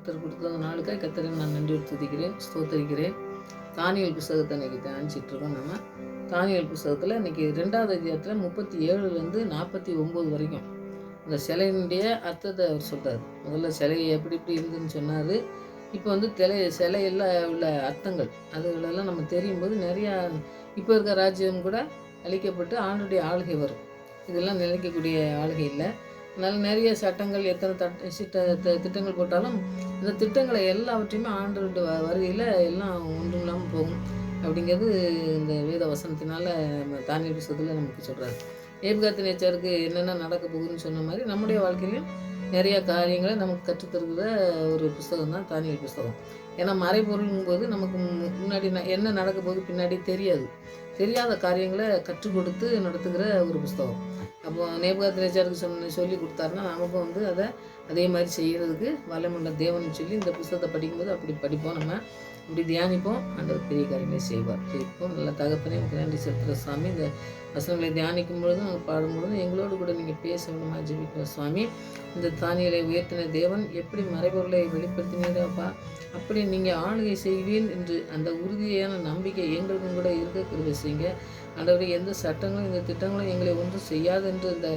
கர்த்தர் கொடுத்த நாளுக்காக கர்த்தரை நான் நன்றி துதிக்கிறேன், ஸ்தோத்தரிக்கிறேன். தானியேல் புஸ்தகத்தை இன்றைக்கி தியானிச்சிட்டு இருக்கோம். நம்ம தானியேல் புஸ்தகத்தில் இன்றைக்கி 2வது அதிகாரத்தில் 37லேருந்து 49 வரைக்கும் இந்த சிலையினுடைய அர்த்தத்தை அவர் சொல்கிறார். முதல்ல சிலை எப்படி இருந்துன்னு சொன்னார். இப்போ சிலையில் உள்ள அர்த்தங்கள் அதுகளெல்லாம் நம்ம தெரியும் போது நிறையா இப்போ இருக்க ராஜ்யம் கூட அழிக்கப்பட்டு ஆண்டுடைய ஆளுகை வரும். இதெல்லாம் நிலைக்கக்கூடிய ஆளுகை இல்லை. அதனால் நிறைய சட்டங்கள் எத்தனை திட்டங்கள் போட்டாலும் இந்த திட்டங்களை எல்லாவற்றையுமே ஆண்டு வருகையில் எல்லாம் ஒன்றும் இல்லாமல் போகும் அப்படிங்கிறது இந்த வேத வசனத்தினால நம்ம தானியேல் புஸ்தகத்தில் நமக்கு சொல்கிறாரு. நேபுகாத்நேச்சாருக்கு என்னென்ன நடக்க போகுதுன்னு சொன்ன மாதிரி நம்முடைய வாழ்க்கையிலையும் நிறைய காரியங்களை நமக்கு கற்றுத்தருகிற ஒரு புஸ்தகம் தான் தானியேல் புஸ்தகம். ஏன்னா மறைபொருளுங்கும்போது நமக்கு முன்னாடி என்ன நடக்க போகுது பின்னாடி தெரியாத காரியங்களை கற்றுக் கொடுத்து நடத்துகிற ஒரு புஸ்தகம். அப்போ நேபுகாத்நேச்சாருக்கு சொல்லி கொடுத்தாருன்னா நமக்கும் அதே மாதிரி செய்கிறதுக்கு வல்லமையுள்ள தேவன் சொல்லி இந்த புஸ்தகத்தை படிக்கும்போது அப்படி படிப்போம், நம்ம இப்படி தியானிப்போம். ஆண்டவர் பெரிய காரியங்களை செய்வார். ஜெயிப்போம். நல்ல தகப்பனே உங்களுக்கு நன்றி செலுத்துகிற சுவாமி. இந்த வசனங்களை தியானிக்கும் பொழுதும் நாங்கள் பாடும்பொழுதும் எங்களோடு கூட நீங்கள் பேச வேணுமா ஜெபிக்கிறோம் சுவாமி. இந்த தானியலை உயர்த்தின தேவன் எப்படி மறைபொருளை வெளிப்படுத்தினீரப்பா, அப்படி நீங்கள் ஆளுகை செய்வீன் என்று அந்த உறுதியான நம்பிக்கை எங்களுக்கும் கூட இருக்க கிருபை செய்யுங்க ஆண்டவரை. எந்த சட்டங்களும் இந்த திட்டங்களும் எங்களை ஒன்றும் செய்யாது என்று இந்த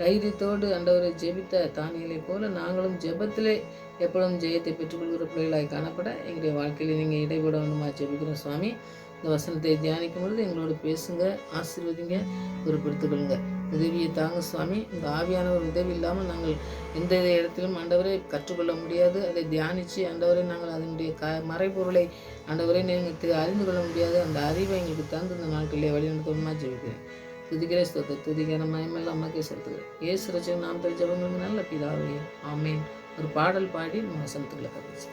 தைரியத்தோடு ஆண்டவரை ஜெபித்த தானியலை போல நாங்களும் ஜெபத்திலே எப்பொழுதும் ஜெயத்தை பெற்றுக்கொள்கிற பிள்ளைகளாய் காணப்பட எங்களுடைய வாழ்க்கையில் நீங்கள் இடைபட வேண்டுமா ஜெபிக்கிறோம் சுவாமி. இந்த வசனத்தை தியானிக்கும் பொழுது எங்களோடு பேசுங்க, ஆசீர்வதிங்க, பொறுப்படுத்திக்கொள்ளுங்க. உதவியை தாங்க சுவாமி. இந்த ஆவியானவர் உதவி இல்லாமல் நாங்கள் எந்த இடத்திலும் ஆண்டவரை கற்றுக்கொள்ள முடியாது. அதை தியானித்து ஆண்டவரை நாங்கள் அதனுடைய மறைபொருளை ஆண்டவரை நீங்கள் அறிந்து கொள்ள முடியாது. அந்த அறிவை எங்களுக்கு தந்து இந்த நாட்களிலே வழிநடத்தணுமா ஜெபிக்கிறேன். துதிக்கிற ஸ்தோத்திர துதிக்கிற மயமெல்லாம் அம்மாக்கே செலுத்துகிறேன். இயேசு ரட்சகர் நாமத்தில் ஜெபங்கள் நல்ல பிதாவே, ஆமேன். ஒரு பாடல் பாடி நம்ம வசனத்துக்குள்ள கதைச்சு.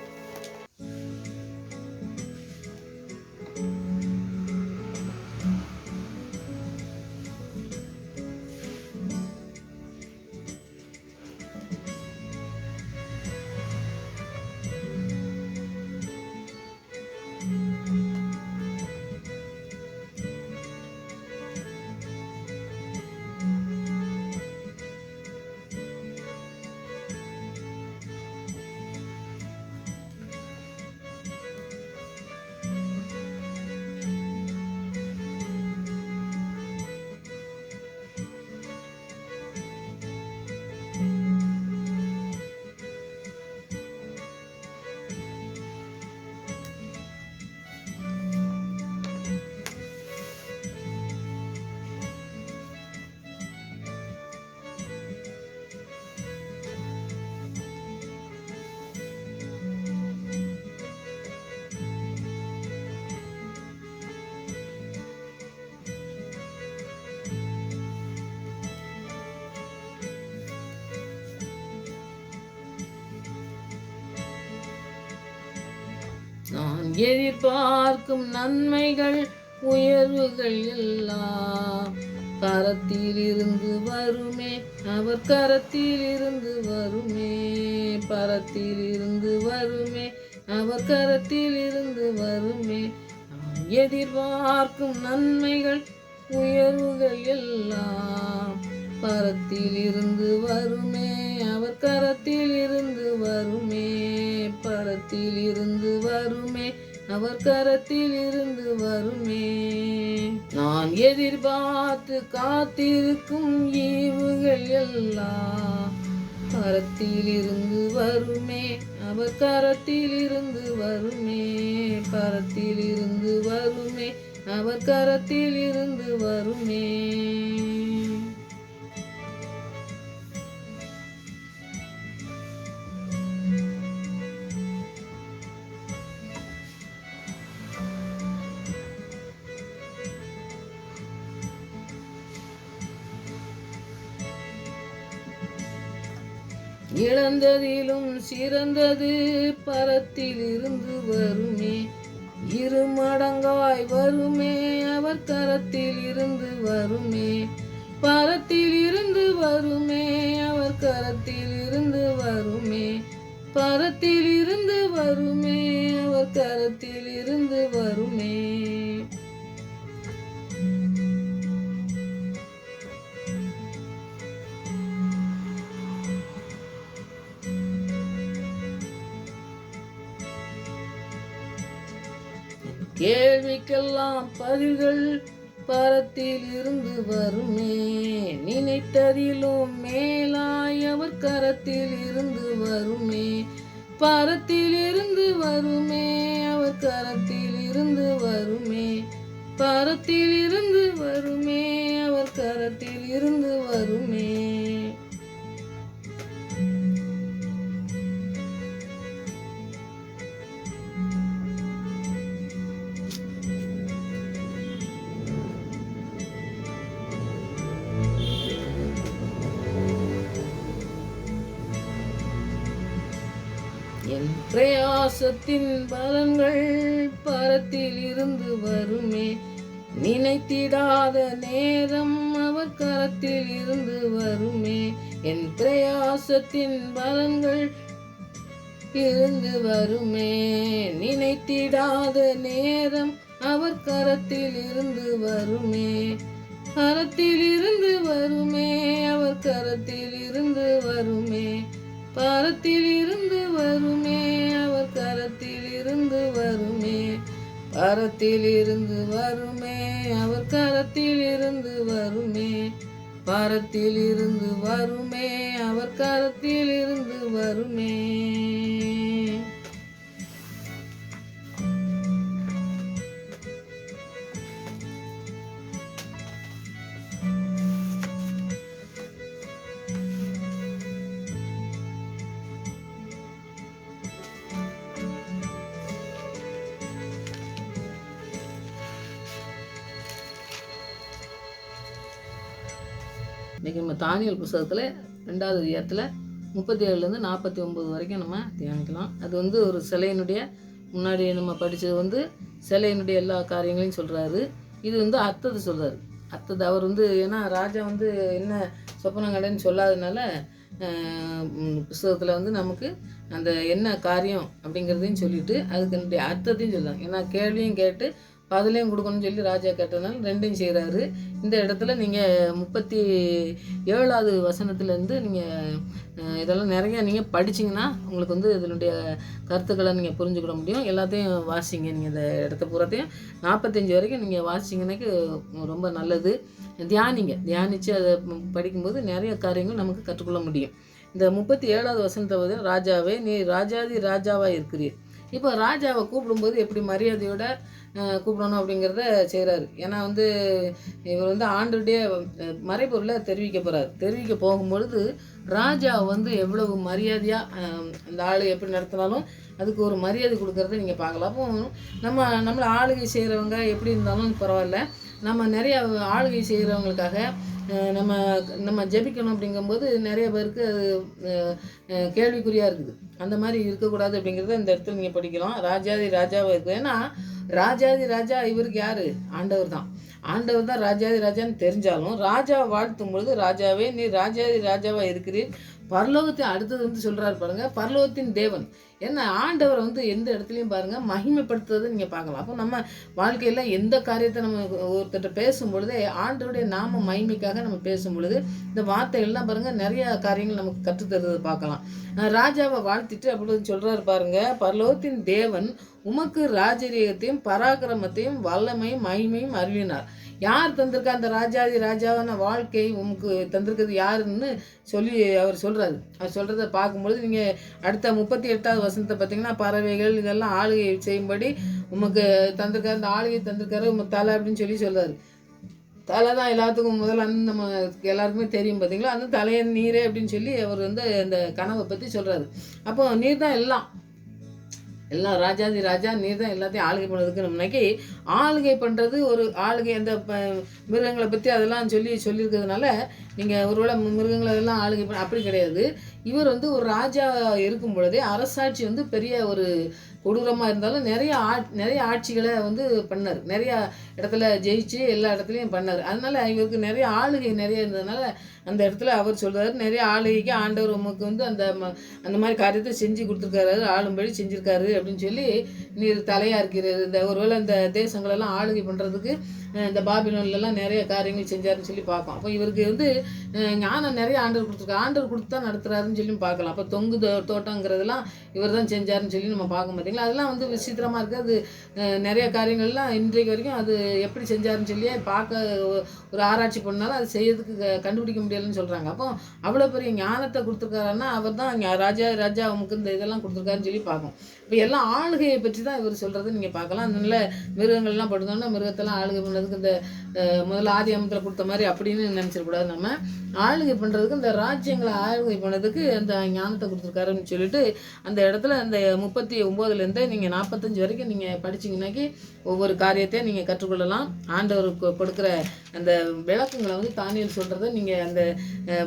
நான் எதிர்பார்க்கும் நன்மைகள் உயர்வுகள் எல்லாம் கரத்தில் இருந்து வருமே, அவர் கரத்தில் இருந்து வருமே, பரத்தில் இருந்து வருமே, அவர் கரத்தில் இருந்து வருமே. நான் எதிர்பார்க்கும் நன்மைகள் உயர்வுகள் எல்லாம் பரத்தில் இருந்து வருமே, அவர் கரத்தில் இருந்து வருமே, பரத்தில் இருந்து வருமே, அவர் கரத்தில் இருந்து வருமே. நான் எதிர்பார்த்து காத்திருக்கும் ஈவுகள் எல்லாம் பரத்தில் இருந்து வருமே, அவர் கரத்தில் இருந்து வருமே, பரத்தில் இருந்து வருமே, அவர் கரத்தில் இருந்து வருமே. இழந்ததிலும் சிறந்தது பரத்தில் இருந்து வருமே, இரு மடங்காய் வருமே, அவர் கரத்தில் இருந்து வருமே, பரத்தில் இருந்து வருமே, அவர் கரத்தில் இருந்து வருமே, பரத்தில் இருந்து வருமே, அவர் கரத்தில் இருந்து வருமே. கேள்விக்கெல்லாம் பதில்கள் பரத்தில் இருந்து வருமே. நினைத்ததிலும் மேலாய் அவர் கரத்தில் இருந்து வருமே. பரத்தில் இருந்து வருமே, அவர் கரத்தில் இருந்து வருமே. பரத்தில் இருந்து வருமே, அவர் கரத்தில் இருந்து வருமே. என் பிரயாசத்தின் பலன்கள் பரத்தில் இருந்து வருமே. நினைத்திடாத நேரம் அவர் கரத்தில் இருந்து வருமே. என் பிரயாசத்தின் பலன்கள் இருந்து வருமே. நினைத்திடாத நேரம் அவர் கரத்தில் இருந்து வருமே. கரத்தில் இருந்து வருமே, அவர் கரத்தில் இருந்து வருமே. பரத்தில் இருந்து வருமே, அவர் கரத்தில் இருந்து வருமே. பரத்தில் இருந்து வருமே, அவர் கரத்தில் இருந்து வருமே. பரத்தில் இருந்து வருமே, அவர் கரத்தில் இருந்து வருமே. இன்றைக்கி நம்ம தானியல் புத்தகத்தில் 2வது அதிகாரத்தில் 37லேருந்து 49 வரைக்கும் நம்ம தியானிக்கலாம். அது வந்து ஒரு சிலையினுடைய முன்னாடி நம்ம படித்தது சிலையினுடைய எல்லா காரியங்களையும் சொல்கிறாரு. இது அர்த்தத்தை சொல்கிறாரு. அர்த்தத்தை அவர் ஏன்னா ராஜா என்ன சொப்பனம் கண்டேன்னு சொல்லாததுனால புத்தகத்தில் நமக்கு அந்த என்ன காரியம் அப்படிங்கிறதையும் சொல்லிவிட்டு அதுக்கு அர்த்தத்தையும் சொல்கிறாங்க. ஏன்னா கேள்வியும் கேட்டு பதிலையும் கொடுக்கணும்னு சொல்லி ராஜா கேட்டதுனால 2யும் செய்கிறாரு. இந்த இடத்துல நீங்கள் 37வது வசனத்துலேருந்து நீங்கள் இதெல்லாம் நிறையா நீங்கள் படிச்சிங்கன்னா உங்களுக்கு இதனுடைய கருத்துக்களை நீங்கள் புரிஞ்சுக்கிட முடியும். எல்லாத்தையும் வாசிங்க. நீங்கள் இந்த இடத்த பூராத்தையும் 45 வரைக்கும் நீங்கள் வாசிங்கன்னாக்கு ரொம்ப நல்லது. தியானித்து அதை படிக்கும்போது நிறைய காரியங்கள் நமக்கு கற்றுக்கொள்ள முடியும். இந்த 37வது வசனத்தை ராஜாவே நீ ராஜாதி ராஜாவாக இருக்கிறீர். இப்போ ராஜாவை கூப்பிடும்போது எப்படி மரியாதையோட கூப்பிடணும் அப்படிங்கிறத செய்கிறாரு. ஏன்னா இவர் ஆண்டருடைய மறைபொருளை தெரிவிக்க போகிறார். தெரிவிக்க போகும்பொழுது ராஜா எவ்வளவு மரியாதையாக அந்த ஆள் எப்படி நடத்தினாலும் அதுக்கு ஒரு மரியாதை கொடுக்கறத நீங்கள் பார்க்கலாம். அப்போ நம்மளை ஆளுகை செய்கிறவங்க எப்படி இருந்தாலும் பரவாயில்ல, நம்ம நிறைய ஆளுகை செய்கிறவங்களுக்காக நம்ம ஜெபிக்கணும் அப்படிங்கும்போது நிறைய பேருக்கு அது கேள்விக்குறியாக இருக்குது. அந்த மாதிரி இருக்கக்கூடாது அப்படிங்கிறத இந்த இடத்துல நீங்கள் படிக்கலாம். ராஜாதி ராஜாவாக இருக்குது. ஏன்னா ராஜாதி ராஜா இவருக்கு யார்? ஆண்டவர் தான். ஆண்டவர் தான் ராஜாதி ராஜான்னு தெரிஞ்சாலும் ராஜாவை வாழ்த்தும் பொழுது ராஜாவே நீ ராஜாதி ராஜாவாக இருக்கிறீர். பரலோகத்தை அடுத்தது சொல்கிறாரு பாருங்கள், பரலோகத்தின் தேவன். ஏன்னா ஆண்டவர் எந்த இடத்துலையும் பாருங்கள் மகிமைப்படுத்துறதை நீங்கள் பார்க்கலாம். அப்போ நம்ம வாழ்க்கையில் எந்த காரியத்தை நம்ம ஒருத்தர்கிட்ட பேசும் பொழுதே ஆண்டவருடைய நாம மகிமைக்காக நம்ம பேசும் பொழுது இந்த வார்த்தைகள்லாம் பாருங்கள் நிறைய காரியங்கள் நமக்கு கற்றுத்தருவதை பார்க்கலாம். ராஜாவை வாழ்த்திட்டு அப்படி சொல்கிறாரு பாருங்கள், பரலோகத்தின் தேவன் உமக்கு ராஜரீகத்தையும் பராக்கிரமத்தையும் வல்லமையும் மகிமையும் அருளினார். யார் தந்திருக்கா அந்த ராஜாதி ராஜாவான வாழ்க்கை உமக்கு தந்திருக்கிறது யாருன்னு சொல்லி அவர் சொல்கிறாரு. அவர் சொல்கிறத பார்க்கும்பொழுது நீங்கள் அடுத்த 38வது வசனத்தை பார்த்தீங்கன்னா பறவைகள் இதெல்லாம் ஆளுகை செய்யும்படி உமக்கு தந்திருக்காரு. இந்த ஆளுகை தந்திருக்காரு உமக்கு தலை அப்படின்னு சொல்லி சொல்கிறாரு. தலை தான் எல்லாத்துக்கும் முதல்ல நம்ம எல்லாருக்குமே தெரியும் பார்த்தீங்களா. அந்த தலையை நீரே அப்படின்னு சொல்லி அவர் அந்த கனவை பற்றி சொல்கிறாரு. அப்போ நீர் தான் எல்லாம் ராஜாதி ராஜா நீர் தான் எல்லாத்தையும் ஆளுகை பண்ணுறதுக்கு நம்மனாக்கி ஆளுகை பண்ணுறது ஒரு ஆளுகை அந்த மிருகங்களை பற்றி அதெல்லாம் சொல்லியிருக்கிறதுனால நீங்கள் ஒருவேளை மிருகங்களை எல்லாம் ஆளுகை பண்ண அப்படி கிடையாது. இவர் ஒரு ராஜா இருக்கும் பொழுதே அரசாட்சி பெரிய ஒரு கொடூரமாக இருந்தாலும் நிறைய ஆட்சிகளை பண்ணார். நிறையா இடத்துல ஜெயிச்சு எல்லா இடத்துலையும் பண்ணார். அதனால இவருக்கு நிறைய ஆளுகை நிறைய இருந்ததுனால அந்த இடத்துல அவர் சொல்கிறார், நிறைய ஆளுகைக்கு ஆண்டவர் உமக்கு அந்த மாதிரி காரியத்தை செஞ்சு கொடுத்துருக்காரு, ஆளும்படி செஞ்சுருக்காரு அப்படின்னு சொல்லி நீர் தலையாக இருக்கிறது. இந்த ஒருவேளை இந்த தேசங்களெல்லாம் ஆளுகை பண்ணுறதுக்கு இந்த பாபிலோன்லாம் நிறைய காரியங்கள் செஞ்சாருன்னு சொல்லி பார்ப்போம். அப்போ இவருக்கு ஞானம் நிறைய ஆண்டவர் கொடுத்துருக்காரு. ஆண்டவர் கொடுத்து தான் நடத்துகிறாருன்னு செஞ்சாருன்னு சொல்லி பார்க்கலாம். அப்போ தொங்கு தோட்டங்கிறதெல்லாம் இவர் தான் செஞ்சாருன்னு சொல்லி நம்ம பார்க்க மாட்டிங்களா. அதெல்லாம் வந்து விசித்திரமாக இருக்குது. அது நிறைய காரியங்கள்லாம் இன்றைக்கு வரைக்கும் அது எப்படி செஞ்சாருன்னு சொல்லி பார்க்க ஒரு ஆராய்ச்சி பண்ணாலும் அது செய்யறதுக்கு கண்டுபிடிக்க முடியலைன்னு சொல்கிறாங்க. அப்போ அவ்வளோ பெரிய ஞானத்தை கொடுத்துருக்காருன்னா அவர் தான் ராஜாவுக்கு இந்த இதெல்லாம் கொடுத்துருக்காருன்னு சொல்லி பார்க்கும். இப்போ எல்லாம் ஆளுகையை பற்றி தான் இவர் சொல்கிறது நீங்கள் பார்க்கலாம். அதனால மிருகங்கள்லாம் படுத்தோன்னா மிருகத்தெல்லாம் ஆளுகை பண்ணுறதுக்கு இந்த முதல்ல ஆதி அமத்தில் கொடுத்த மாதிரி அப்படின்னு நினச்சிடக்கூடாது. நம்ம ஆளுகை பண்ணுறதுக்கு இந்த ராஜ்யங்களை ஆளுகை பண்ணதுக்கு அந்த ஞானத்தை கொடுத்துருக்காருன்னு சொல்லிட்டு அந்த இடத்துல அந்த 39 நீங்கள் 45 வரைக்கும் நீங்கள் படிச்சிங்கன்னாக்கி ஒவ்வொரு காரியத்தையும் நீங்கள் கற்றுக்கொள்ளலாம். ஆண்டவர் கொடுக்குற அந்த விளக்கங்களை வந்து தானியேல் சொல்கிறத நீங்கள் அந்த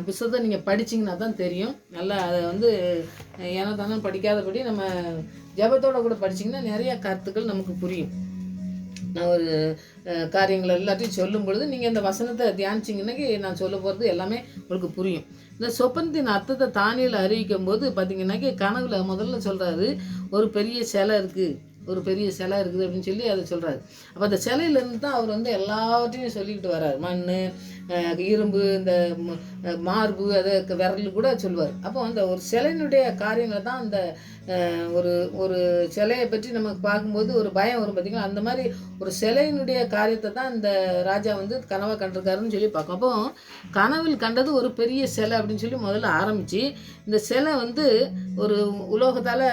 புத்தகத்தை நீங்கள் படிச்சிங்கன்னா தான் தெரியும். நல்லா அதை வந்து ஏன்னா தானே படிக்காதபடி நம்ம ஜபத்தோடு கூட படிச்சிங்கன்னா நிறையா கருத்துக்கள் நமக்கு புரியும். நான் ஒரு காரியங்கள் எல்லாத்தையும் சொல்லும் பொழுது நீங்கள் இந்த வசனத்தை தியானிச்சிங்கன்னாக்கி நான் சொல்ல போகிறது எல்லாமே உங்களுக்கு புரியும். இந்த சொப்பனத்தின் அர்த்தத்தை தானியேல் அறிவிக்கும் போது பார்த்தீங்கன்னாக்கி கனவுல முதல்ல சொல்கிறாரு ஒரு பெரிய சிலை இருக்குது அப்படின்னு சொல்லி அதை சொல்கிறாரு. அப்போ அந்த சிலையிலேருந்து தான் அவர் வந்து எல்லாவற்றையும் சொல்லிக்கிட்டு வர்றார். மண், இரும்பு, இந்த மார்பு, அதை விரல் கூட சொல்லுவார். அப்போ அந்த ஒரு சிலையினுடைய காரியங்களை தான் அந்த ஒரு சிலையை பற்றி நமக்கு பார்க்கும்போது ஒரு பயம் வரும் பார்த்திங்களா. அந்த மாதிரி ஒரு சிலையினுடைய காரியத்தை தான் இந்த ராஜா வந்து கனவாக கண்டிருக்காருன்னு சொல்லி பார்க்கும். அப்போ கனவில் கண்டது ஒரு பெரிய சிலை அப்படின்னு சொல்லி முதல்ல ஆரம்பித்து இந்த சிலை வந்து ஒரு உலோகத்தால்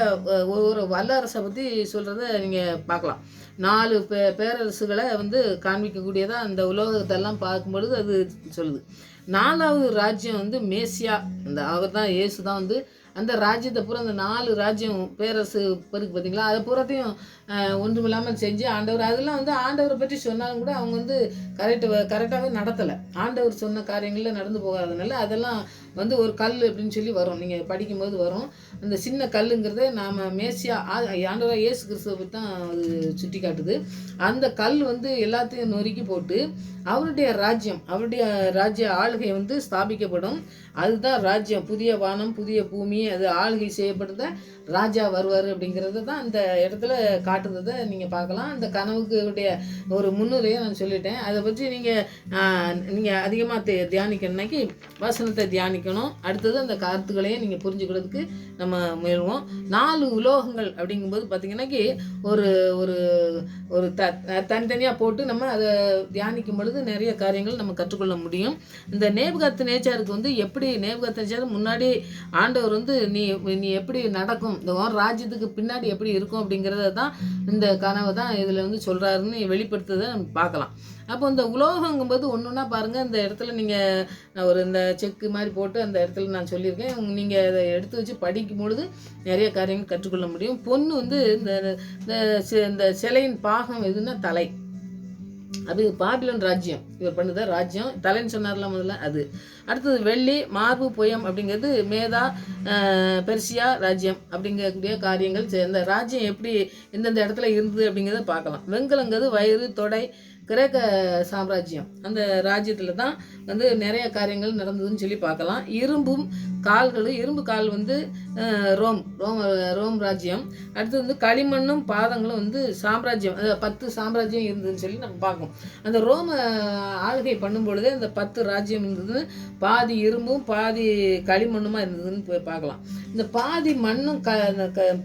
ஒரு வல்லரசை பற்றி சொல்கிறத நீங்கள் பார்க்கலாம். 4 பேரரசுகளை வந்து காண்பிக்கக்கூடியதாக அந்த உலோகத்தெல்லாம் பார்க்கும்பொழுது அது சொல்லுது. 4வது ராஜ்யம் வந்து மேசியா, அந்த அவர் தான் இயேசு தான் வந்து அந்த ராஜ்யத்தை பூரா அந்த 4 ராஜ்யம் பேரரசு பெருக்கு பார்த்தீங்களா, அதை பூராத்தையும் ஒன்றுமில்லாமல் செஞ்சு ஆண்டவர் அதெல்லாம் வந்து ஆண்டவரை பற்றி சொன்னாலும் கூட அவங்க வந்து கரெக்டாகவே நடத்தலை. ஆண்டவர் சொன்ன காரியங்களில் நடந்து போகாதனால அதெல்லாம் வந்து ஒரு கல் அப்படின்னு சொல்லி வரும், நீங்கள் படிக்கும்போது வரும். அந்த சின்ன கல்லுங்கிறத நாம் மேசியா ஆண்டவராக இயேசு கிறிஸ்துவை பற்றி தான் அது சுட்டி காட்டுது. அந்த கல் வந்து எல்லாத்தையும் நொறுக்கி போட்டு அவருடைய ராஜ்ய ஆளுகை வந்து ஸ்தாபிக்கப்படும். அதுதான் ராஜ்யம், புதிய வானம் புதிய பூமி, அது ஆளுகை செய்யப்படுத ராஜா வருவார் அப்படிங்கிறத தான் அந்த இடத்துல காட்டுறதை நீங்கள் பார்க்கலாம். அந்த கனவுக்கு ஒரு முன்னுரையை நான் சொல்லிட்டேன். அதை பற்றி நீங்கள் அதிகமாக தியானிக்கணும்னாக்கி வசனத்தை தியானிக்கணும். அடுத்தது அந்த கருத்துக்களையும் நீங்கள் புரிஞ்சுக்கிறதுக்கு நம்ம முயல்வோம். 4 உலோகங்கள் அப்படிங்கும்போது பார்த்திங்கன்னாக்கி ஒரு ஒரு தனித்தனியாக போட்டு நம்ம அதை தியானிக்கும் பொழுது நிறைய காரியங்கள் நம்ம கற்றுக்கொள்ள முடியும். இந்த நேபுகாத்நேச்சாருக்கு வந்து எப்படி நேபுகாத்நேச்சார் முன்னாடி ஆண்டவர் வந்து நீ எப்படி நடக்கும், இந்த ராஜ்யத்துக்கு பின்னாடி எப்படி இருக்கும் அப்படிங்கிறத தான் இந்த கனவை தான் இதில் வந்து சொல்கிறாருன்னு வெளிப்படுத்துறதை நம்ம பார்க்கலாம். அப்போ இந்த உலோகங்கும்போது ஒன்றுன்னா பாருங்கள், இந்த இடத்துல நீங்கள் இந்த செக்கு மாதிரி போட்டு அந்த இடத்துல நான் சொல்லியிருக்கேன். நீங்கள் அதை எடுத்து வச்சு படிக்கும் பொழுது நிறைய காரியங்கள் கற்றுக்கொள்ள முடியும். பொண்ணு வந்து இந்த சிலையின் பாகம் எதுன்னா தலை, அது பாபிலோன் ராஜ்யம் இவர் பண்ணுத ராஜ்யம். தலைன்னு சொன்னார்லாம் முதல்ல அது. அடுத்தது வெள்ளி, மார்பு, புயம் அப்படிங்கிறது மேதா பெர்சியா ராஜ்யம் அப்படிங்கக்கூடிய காரியங்கள். இந்த ராஜ்யம் எப்படி எந்தெந்த இடத்துல இருந்தது அப்படிங்கிறத பார்க்கலாம். வெண்கலங்கிறது வயிறு, தொடை, கிரேக்க சாம்ராஜ்யம், அந்த ராஜ்யத்தில் தான் வந்து நிறைய காரியங்கள் நடந்ததுன்னு சொல்லி பார்க்கலாம். இரும்பு கால் வந்து ரோம் ராஜ்யம். அடுத்து வந்து களிமண்ணும் பாதங்களும் வந்து சாம்ராஜ்யம், 10 சாம்ராஜ்யம் இருந்ததுன்னு சொல்லி நம்ம பார்க்கணும். அந்த ரோம ஆளுகை பண்ணும் பொழுதே அந்த 10 ராஜ்யம் இருந்தது. பாதி இரும்பும் பாதி களிமண்ணுமா இருந்ததுன்னு போய் பார்க்கலாம். இந்த பாதி மண்ணும்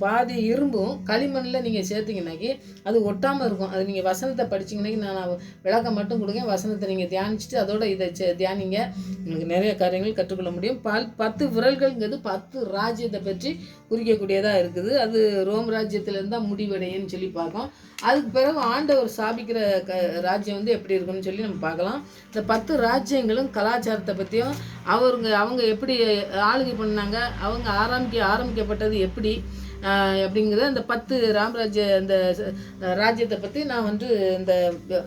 பாதி இரும்பும் களிமண்ணில் நீங்கள் சேர்த்திங்கனாக்கி அது ஒட்டாமல் இருக்கும். அது நீங்கள் வசனத்தை படிச்சிங்கனாக்கி நான் விளக்கம் மட்டும் கொடுங்க. வசனத்தை நீங்கள் தியானிச்சுட்டு அதோட இதை தியானிங்க, உங்களுக்கு நிறைய காரியங்கள் கற்றுக்கொள்ள முடியும். 10 விரல்கள்ங்கிறது 10 ராஜ்யத்தை பற்றி குறிக்கக்கூடியதாக இருக்குது. அது ரோம் ராஜ்யத்திலேருந்து தான் முடிவடையுன்னு சொல்லி பார்க்கோம். அதுக்கு பிறகு ஆண்டவர் ஸ்தாபிக்கிற ராஜ்யம் வந்து எப்படி இருக்குன்னு சொல்லி நம்ம பார்க்கலாம். இந்த 10 ராஜ்யங்களும் கலாச்சாரத்தை பற்றியும் அவங்க எப்படி ஆளுகை பண்ணாங்க, அவங்க ஆரம்பிக்கப்பட்டது எப்படி அப்படிங்கிறத அந்த 10 இந்த ராஜ்யத்தை பற்றி நான் வந்து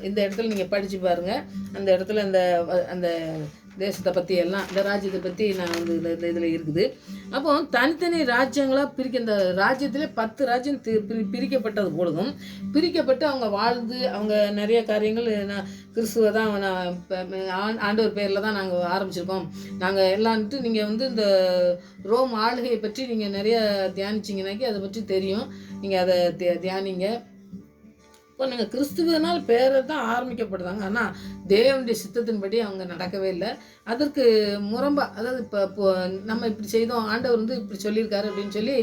இந்த இடத்துல நீங்கள் படித்து பாருங்கள். அந்த இடத்துல அந்த தேசத்தை பற்றி எல்லாம் இந்த ராஜ்யத்தை பற்றி நான் வந்து இந்த இதில் இருக்குது. அப்போ தனித்தனி ராஜ்யங்களாக இந்த ராஜ்யத்திலே 10 ராஜ்யம் பிரிக்கப்பட்டது பொழுதும் பிரிக்கப்பட்டு அவங்க வாழ்ந்து அவங்க நிறைய காரியங்கள் கிறிஸ்துவ தான் ஆண்டவர் பேரில் தான் நாங்கள் ஆரம்பிச்சிருக்கோம் நாங்கள் எல்லான்ட்டு நீங்கள் வந்து இந்த ரோம் ஆளுகையை பற்றி நீங்கள் நிறைய தியானிச்சிங்கனாக்கி அதை பற்றி தெரியும். நீங்கள் அதை தியானிங்க. இப்போ நீங்கள் கிறிஸ்துவனால் பேரை தான் ஆரம்பிக்கப்படுறாங்க. ஆனால் தேவனுடைய சித்தத்தின்படி அவங்க நடக்கவே இல்லை. அதற்கு முரம்பா, அதாவது இப்போ நம்ம இப்படி செய்தோம், ஆண்டவர் வந்து இப்படி சொல்லியிருக்காரு அப்படின்னு சொல்லி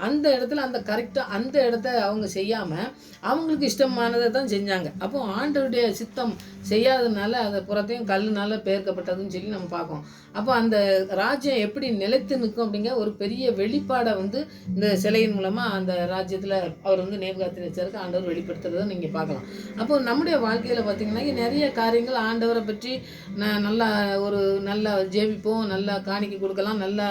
அந்த இடத்துல அந்த கரெக்டாக அந்த இடத்த அவங்க செய்யாமல் அவங்களுக்கு இஷ்டமானதை தான் செஞ்சாங்க. அப்போ ஆண்டவருடைய சித்தம் செய்யாததுனால அதை புறத்தையும் கல்லுனால பெயர்க்கப்பட்டதுன்னு சொல்லி நம்ம பார்க்கோம். அப்போ அந்த ராஜ்யம் எப்படி நிலைத்து நிற்கும் அப்படிங்கிற ஒரு பெரிய வெளிப்பாடை வந்து இந்த சிலையின் மூலமாக அந்த ராஜ்யத்தில் அவர் வந்து நேபுகாத்நேச்சாருக்கு ஆண்டவர் வெளிப்படுத்துறதை நீங்கள் பார்க்கலாம். அப்போ நம்முடைய வாழ்க்கையில் பார்த்திங்கன்னா நிறைய காரியங்கள் ஆண்டவரை பற்றி நல்லா ஒரு நல்லா ஜெபிப்போம், நல்லா காணிக்கை கொடுக்கலாம், நல்லா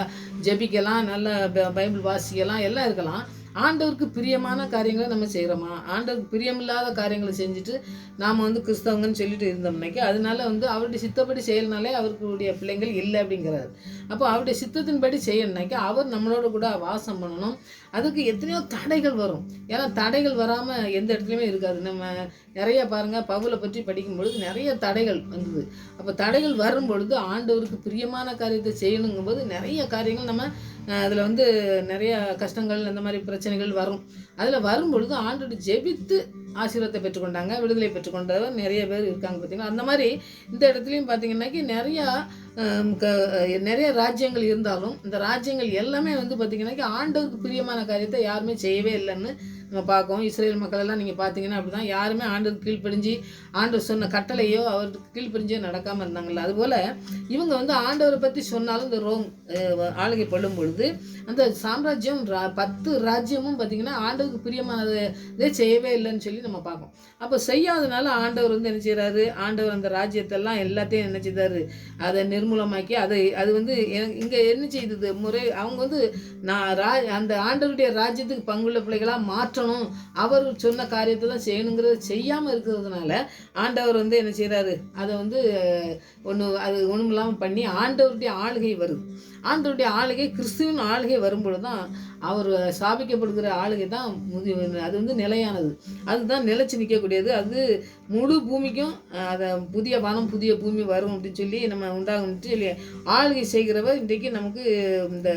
ஜெபிக்கலாம், நல்லா பைபிள் வாசிக்கலாம், எல்லாம் இருக்கலாம். ஆண்டவருக்கு பிரியமான காரியங்களை நம்ம செய்கிறோமா? ஆண்டவருக்கு பிரியமில்லாத காரியங்களை செஞ்சுட்டு நாம் வந்து கிறிஸ்தவங்கன்னு சொல்லிட்டு இருந்தோம்னாக்கி அதனால வந்து அவருடைய சித்தப்படி செய்யறதுனாலே அவருடைய பிள்ளைங்கள் இல்லை அப்படிங்கிறாரு. அப்போ அவருடைய சித்தத்தின்படி செய்யணுனாக்கி அவர் நம்மளோட கூட வாசம் பண்ணணும். அதுக்கு எத்தனையோ தடைகள் வரும். ஏன்னா தடைகள் வராமல் எந்த இடத்துலையுமே இருக்காது. நம்ம நிறைய பாருங்கள், பவுலை பற்றி படிக்கும்பொழுது நிறைய தடைகள் வந்தது. அப்போ தடைகள் வரும்பொழுது ஆண்டவருக்கு பிரியமான காரியத்தை செய்யணுங்கும்போது நிறைய காரியங்கள் நம்ம அதில் வந்து நிறைய கஷ்டங்கள் அந்த மாதிரி பிரச்சனைகள் வரும். அதில் வரும்பொழுது ஆண்டோடு ஜெபித்து ஆசீர்வாதத்தை பெற்றுக்கொண்டாங்க, விடுதலை பெற்றுக்கொண்டவர் நிறைய பேர் இருக்காங்க பார்த்தீங்கன்னா. அந்த மாதிரி இந்த இடத்துலையும் பார்த்தீங்கன்னாக்கி நிறைய ராஜ்யங்கள் இருந்தாலும் இந்த ராஜ்யங்கள் எல்லாமே வந்து பார்த்திங்கன்னாக்கி ஆண்டவருக்கு பிரியமான காரியத்தை யாருமே செய்யவே இல்லைன்னு நம்ம பார்க்கோம். இஸ்ரேல் மக்கள் எல்லாம் நீங்கள் பார்த்தீங்கன்னா அப்படி தான், யாருமே ஆண்டவருக்கு கீழ்ப்படிஞ்சு ஆண்டவர் சொன்ன கட்டளையோ அவருக்கு கீழ்ப்படிஞ்சோ நடக்காமல் இருந்தாங்கல்ல. அதுபோல் இவங்க வந்து ஆண்டவரை பற்றி சொன்னாலும் இந்த ரோம் ஆளுகை படும் பொழுது அந்த சாம்ராஜ்யம் 10 ராஜ்யமும் பார்த்திங்கன்னா ஆண்டவருக்கு பிரியமானதே செய்யவே இல்லைன்னு சொல்லி நம்ம பார்ப்போம். அப்போ செய்யாதனால ஆண்டவர் வந்து என்ன செய்கிறாரு, ஆண்டவர் அந்த ராஜ்யத்தெல்லாம் எல்லாத்தையும் என்ன செய்தார், அதை நிர்மூலமாக்கி அது வந்து இங்கே என்ன செய்தது முறை அவங்க வந்து அந்த ஆண்டவருடைய ராஜ்யத்துக்கு பங்குள்ள பிள்ளைகளாக மாற்றணும், அவர் சொன்ன காரியத்தை தான் செய்யணுங்கிறத செய்யாமல் இருக்கிறதுனால ஆண்டவர் வந்து என்ன செய்கிறாரு, அதை வந்து அது ஒன்றும் இல்லாமல் பண்ணி ஆண்டவருடைய ஆளுகை வருது. ஆண்டவருடைய ஆளுகை கிறிஸ்துவின் ஆளுகை வரும்பொழுது தான் அவர் ஸ்தாபிக்கப்படுகிற ஆளுகை தான் அது வந்து நிலையானது, அதுதான் நிலைச்சு நிற்கக்கூடியது. அது முழு பூமிக்கும் அதை புதிய வானம் புதிய பூமி வரும் அப்படின்னு சொல்லி நம்ம உண்டாகும்ட்டு சொல்லி ஆளுகை செய்கிறவர் இன்றைக்கு நமக்கு இந்த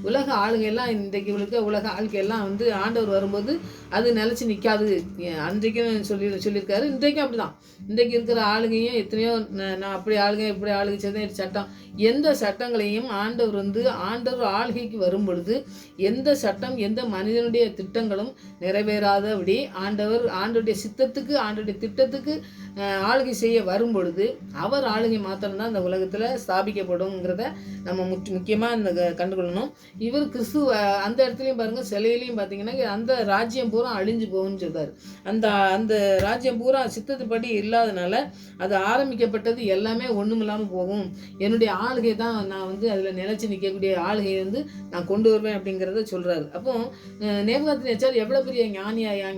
உலக ஆளுகையெல்லாம் இன்றைக்கு உலக ஆளுகையெல்லாம் வந்து ஆண்டவர் வரும்போது அது நிலச்சி நிற்காது. அன்றைக்கும் சொல்லியிருக்காரு, இன்றைக்கும் அப்படி தான். இன்றைக்கு இருக்கிற ஆளுகையும் எத்தனையோ நான் அப்படி ஆளுகை இப்படி ஆளுகை செய்த சட்டம், எந்த சட்டங்களையும் ஆண்டவர் ஆளுகைக்கு வரும் பொழுது எந்த சட்டம் எந்த மனிதனுடைய திட்டங்களும் நிறைவேறாதபடி ஆண்டவருடைய சித்தத்துக்கு ஆண்டவருடைய திட்டத்துக்கு ஆளுகை செய்ய வரும் பொழுது அவர் ஆளுகை மாத்திரம்தான் இந்த உலகத்தில் ஸ்தாபிக்கப்படுங்கிறத நம்ம முக்கியமாக இந்த கண்டுகொள்ளணும். இவர் கிறிஸ்து அந்த இடத்துலையும் பாருங்கள், சிலையிலையும் பார்த்தீங்கன்னா அந்த ராஜ்யம் பூரா அழிஞ்சு போகும்னு சொல்றாரு. அந்த ராஜ்யம் பூரா சித்தத்துப்படி இல்லாதனால அது ஆரம்பிக்கப்பட்டது எல்லாமே ஒன்றுமில்லாமல் போகும். என்னுடைய ஆளுகை தான் நான் வந்து அதில் நிலைச்சி நிற்கக்கூடிய ஆளுகையை வந்து நான் கொண்டு வருவேன் அப்படிங்கிறத சொல்கிறாரு. அப்போ நேபுகாத்நேச்சார் எவ்வளோ பெரிய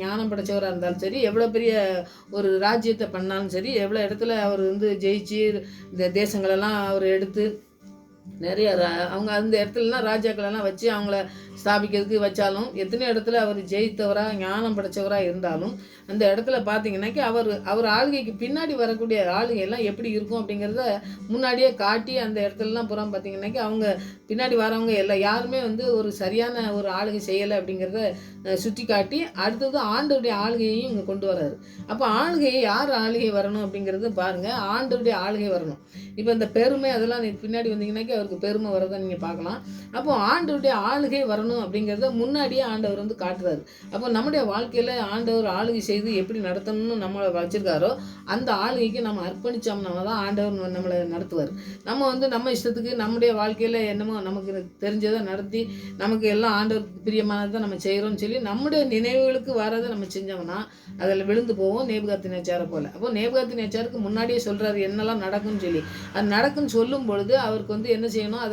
ஞானம் படைச்சவராக இருந்தாலும் சரி, எவ்வளோ பெரிய ஒரு ராஜ்யத்தை பண்ணாலும் சரி, எவ்வளோ இடத்துல அவர் வந்து ஜெயிச்சு இந்த தேசங்களெல்லாம் அவர் எடுத்து நிறைய அவங்க அந்த இடத்துலலாம் ராஜாக்களெல்லாம் வச்சு அவங்கள ஸ்தாபிக்கிறதுக்கு வச்சாலும், எத்தனை இடத்துல அவர் ஜெயித்தவராக ஞானம் படைத்தவராக இருந்தாலும் அந்த இடத்துல பார்த்தீங்கன்னாக்கி அவர் ஆளுகைக்கு பின்னாடி வரக்கூடிய ஆளுகையெல்லாம் எப்படி இருக்கும் அப்படிங்கிறத முன்னாடியே காட்டி அந்த இடத்துலலாம் புறம் பார்த்தீங்கன்னாக்கி அவங்க பின்னாடி வரவங்க யாருமே வந்து ஒரு சரியான ஒரு ஆளுகை செய்யலை அப்படிங்கிறத சுட்டி காட்டி அடுத்தது ஆண்டவருடைய ஆளுகையையும் இங்கே கொண்டு வர்றாரு. அப்போ யார் ஆளுகை வரணும் அப்படிங்கிறது பாருங்கள், ஆண்டவருடைய ஆளுகை வரணும். இப்போ இந்த பெருமை அதெல்லாம் பின்னாடி வந்தீங்கன்னாக்கி அவருக்கு பெருமை வரதை நீங்கள் பார்க்கலாம். அப்போ ஆண்டவருடைய ஆளுகை வரணும் அப்படிங்கிறத முன்னாடியே ஆண்டவர் வந்து காட்டுறாரு. அப்போ நம்முடைய வாழ்க்கையில் ஆண்டவர் ஆளுகை செய்து எப்படி நடத்தணும்னு நம்மளை வச்சிருக்காரோ அந்த ஆளுகைக்கு நம்ம அர்ப்பணித்தோம்னா தான் ஆண்டவர் நம்மளை நடத்துவார். நம்ம வந்து நம்ம இஷ்டத்துக்கு நம்முடைய வாழ்க்கையில் என்னமோ நமக்கு தெரிஞ்சதை நடத்தி நமக்கு எல்லாம் ஆண்டவருக்கு பிரியமானதை நம்ம செய்கிறோம்னு சொல்லி நம்முடைய நினைவுகளுக்கு வரதை நம்ம செஞ்சோம்னா அதில் விழுந்து போவோம், நேபுகாத்நேச்சாரை போல். அப்போ நேபுகாத்நேச்சாருக்கு முன்னாடியே சொல்கிறாரு என்னெல்லாம் நடக்கும்னு சொல்லி. அது நடக்குன்னு சொல்லும் பொழுது அவருக்கு வந்து என்ன செய்யணும்,